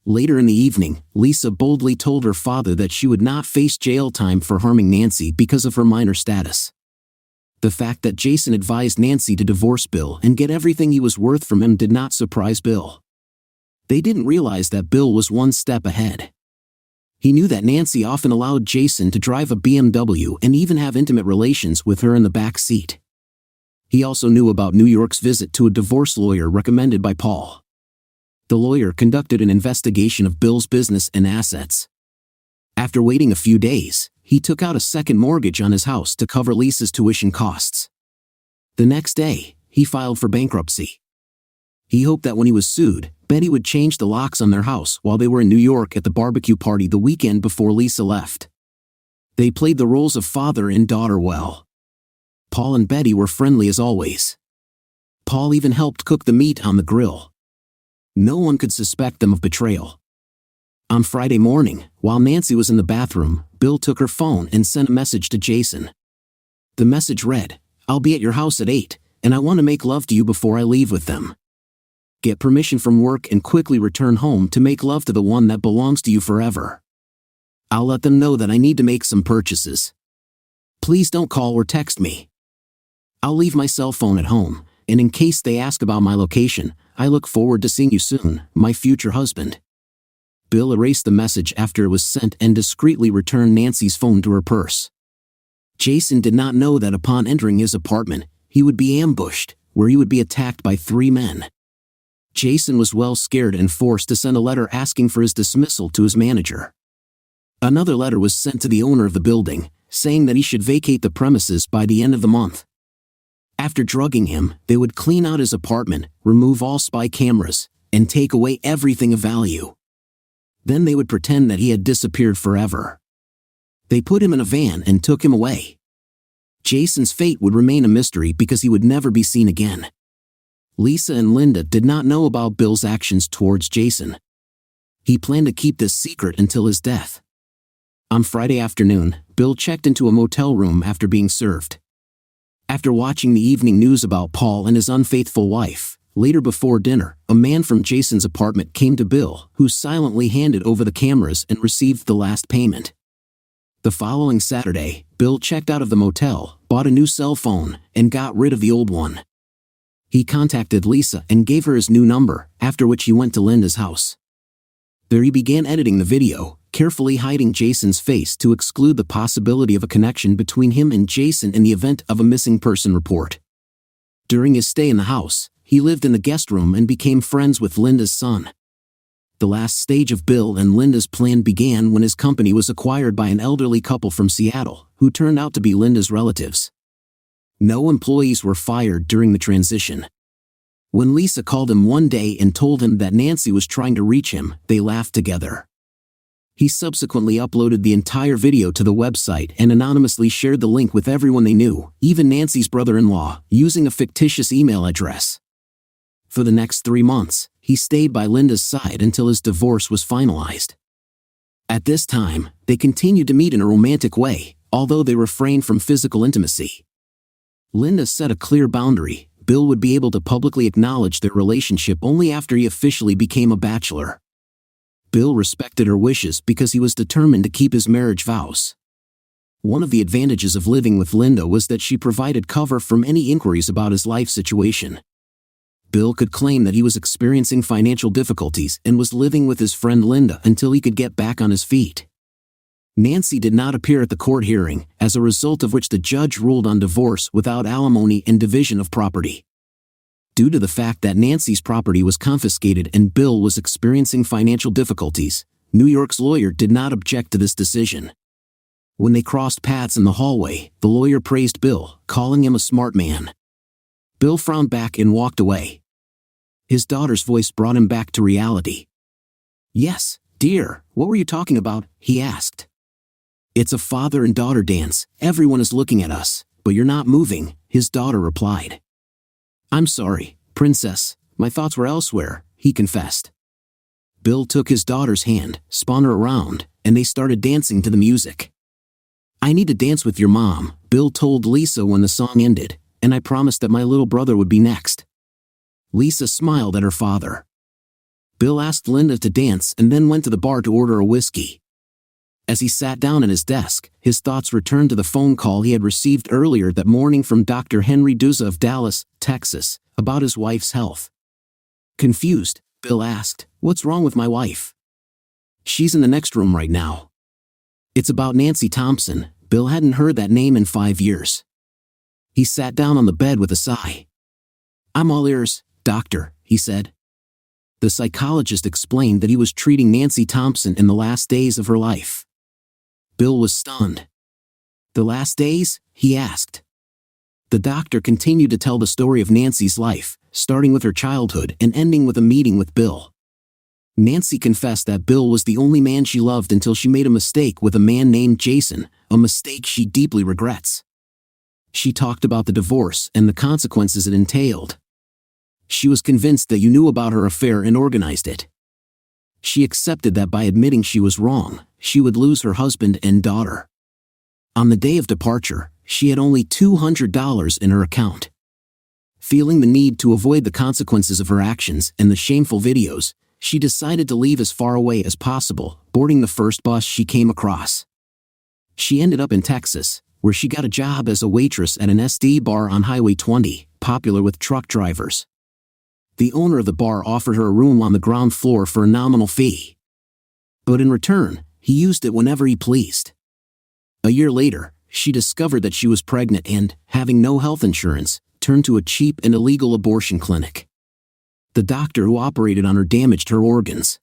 Later in the evening, Lisa boldly told her father that she would not face jail time for harming Nancy because of her minor status. The fact that Jason advised Nancy to divorce Bill and get everything he was worth from him did not surprise Bill. They didn't realize that Bill was one step ahead. He knew that Nancy often allowed Jason to drive a BMW and even have intimate relations with her in the back seat. He also knew about New York's visit to a divorce lawyer recommended by Paul. The lawyer conducted an investigation of Bill's business and assets. After waiting a few days, he took out a second mortgage on his house to cover Lisa's tuition costs. The next day, he filed for bankruptcy. He hoped that when he was sued, Betty would change the locks on their house while they were in New York at the barbecue party the weekend before Lisa left. They played the roles of father and daughter well. Paul and Betty were friendly as always. Paul even helped cook the meat on the grill. No one could suspect them of betrayal. On Friday morning, while Nancy was in the bathroom, Bill took her phone and sent a message to Jason. The message read, "I'll be at your house at 8, and I want to make love to you before I leave with them. Get permission from work and quickly return home to make love to the one that belongs to you forever. I'll let them know that I need to make some purchases. Please don't call or text me. I'll leave my cell phone at home, and in case they ask about my location, I look forward to seeing you soon, my future husband." Bill erased the message after it was sent and discreetly returned Nancy's phone to her purse. Jason did not know that upon entering his apartment, he would be ambushed, where he would be attacked by 3 men. Jason was well scared and forced to send a letter asking for his dismissal to his manager. Another letter was sent to the owner of the building, saying that he should vacate the premises by the end of the month. After drugging him, they would clean out his apartment, remove all spy cameras, and take away everything of value. Then they would pretend that he had disappeared forever. They put him in a van and took him away. Jason's fate would remain a mystery because he would never be seen again. Lisa and Linda did not know about Bill's actions towards Jason. He planned to keep this secret until his death. On Friday afternoon, Bill checked into a motel room after being served. After watching the evening news about Paul and his unfaithful wife, later before dinner, a man from Jason's apartment came to Bill, who silently handed over the cameras and received the last payment. The following Saturday, Bill checked out of the motel, bought a new cell phone, and got rid of the old one. He contacted Lisa and gave her his new number, after which he went to Linda's house. There he began editing the video, carefully hiding Jason's face to exclude the possibility of a connection between him and Jason in the event of a missing person report. During his stay in the house, he lived in the guest room and became friends with Linda's son. The last stage of Bill and Linda's plan began when his company was acquired by an elderly couple from Seattle, who turned out to be Linda's relatives. No employees were fired during the transition. When Lisa called him one day and told him that Nancy was trying to reach him, they laughed together. He subsequently uploaded the entire video to the website and anonymously shared the link with everyone they knew, even Nancy's brother-in-law, using a fictitious email address. For the next 3 months, he stayed by Linda's side until his divorce was finalized. At this time, they continued to meet in a romantic way, although they refrained from physical intimacy. Linda set a clear boundary: Bill would be able to publicly acknowledge their relationship only after he officially became a bachelor. Bill respected her wishes because he was determined to keep his marriage vows. One of the advantages of living with Linda was that she provided cover from any inquiries about his life situation. Bill could claim that he was experiencing financial difficulties and was living with his friend Linda until he could get back on his feet. Nancy did not appear at the court hearing, as a result of which the judge ruled on divorce without alimony and division of property. Due to the fact that Nancy's property was confiscated and Bill was experiencing financial difficulties, New York's lawyer did not object to this decision. When they crossed paths in the hallway, the lawyer praised Bill, calling him a smart man. Bill frowned back and walked away. His daughter's voice brought him back to reality. "Yes, dear, what were you talking about?" he asked. "It's a father and daughter dance. Everyone is looking at us, but you're not moving," his daughter replied. "I'm sorry, princess, my thoughts were elsewhere," he confessed. Bill took his daughter's hand, spun her around, and they started dancing to the music. "I need to dance with your mom," Bill told Lisa when the song ended, "and I promised that my little brother would be next." Lisa smiled at her father. Bill asked Linda to dance and then went to the bar to order a whiskey. As he sat down at his desk, his thoughts returned to the phone call he had received earlier that morning from Dr. Henry Duza of Dallas, Texas, about his wife's health. Confused, Bill asked, "What's wrong with my wife?" "She's in the next room right now." "It's about Nancy Thompson." Bill hadn't heard that name in 5 years. He sat down on the bed with a sigh. "I'm all ears, doctor," he said. The psychologist explained that he was treating Nancy Thompson in the last days of her life. Bill was stunned. "The last days?" he asked. The doctor continued to tell the story of Nancy's life, starting with her childhood and ending with a meeting with Bill. Nancy confessed that Bill was the only man she loved until she made a mistake with a man named Jason, a mistake she deeply regrets. She talked about the divorce and the consequences it entailed. She was convinced that you knew about her affair and organized it. She accepted that by admitting she was wrong, she would lose her husband and daughter. On the day of departure, she had only $200 in her account. Feeling the need to avoid the consequences of her actions and the shameful videos, she decided to leave as far away as possible, boarding the first bus she came across. She ended up in Texas, where she got a job as a waitress at an SD bar on Highway 20, popular with truck drivers. The owner of the bar offered her a room on the ground floor for a nominal fee. But in return, he used it whenever he pleased. A year later, she discovered that she was pregnant and, having no health insurance, turned to a cheap and illegal abortion clinic. The doctor who operated on her damaged her organs.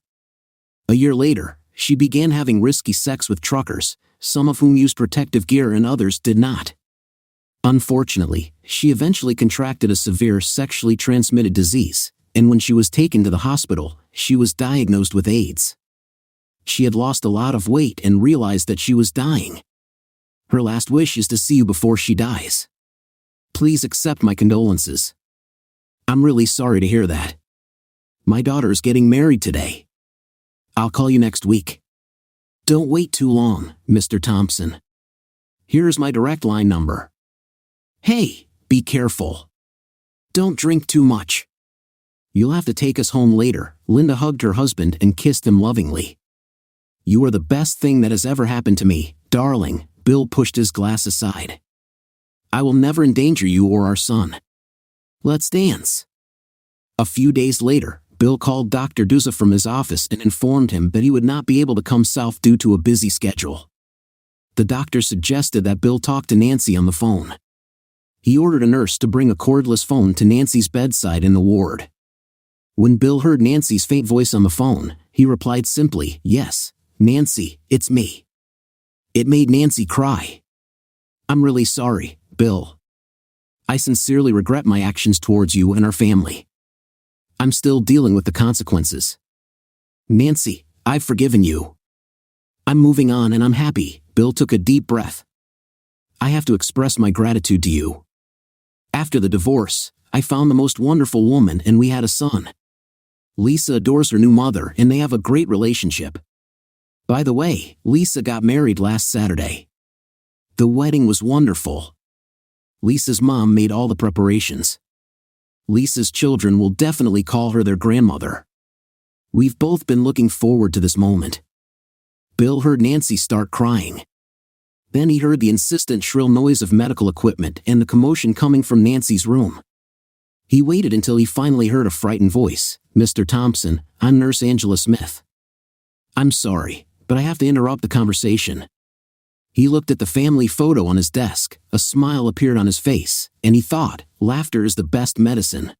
A year later, she began having risky sex with truckers, some of whom used protective gear and others did not. Unfortunately, she eventually contracted a severe sexually transmitted disease, and when she was taken to the hospital, she was diagnosed with AIDS. She had lost a lot of weight and realized that she was dying. Her last wish is to see you before she dies. Please accept my condolences. I'm really sorry to hear that. My daughter's getting married today. I'll call you next week. Don't wait too long, Mr. Thompson. Here's my direct line number. Hey, be careful. Don't drink too much. You'll have to take us home later. Linda hugged her husband and kissed him lovingly. You are the best thing that has ever happened to me, darling. Bill pushed his glass aside. I will never endanger you or our son. Let's dance. A few days later, Bill called Dr. Duza from his office and informed him that he would not be able to come south due to a busy schedule. The doctor suggested that Bill talk to Nancy on the phone. He ordered a nurse to bring a cordless phone to Nancy's bedside in the ward. When Bill heard Nancy's faint voice on the phone, he replied simply, "Yes, Nancy, it's me." It made Nancy cry. "I'm really sorry, Bill. I sincerely regret my actions towards you and our family. I'm still dealing with the consequences. Nancy, I've forgiven you. I'm moving on and I'm happy." Bill took a deep breath. "I have to express my gratitude to you. After the divorce, I found the most wonderful woman and we had a son. Lisa adores her new mother and they have a great relationship. By the way, Lisa got married last Saturday. The wedding was wonderful. Lisa's mom made all the preparations. Lisa's children will definitely call her their grandmother. We've both been looking forward to this moment." Bill heard Nancy start crying. Then he heard the insistent shrill noise of medical equipment and the commotion coming from Nancy's room. He waited until he finally heard a frightened voice. "Mr. Thompson, I'm Nurse Angela Smith. I'm sorry, but I have to interrupt the conversation." He looked at the family photo on his desk, a smile appeared on his face, and he thought, laughter is the best medicine.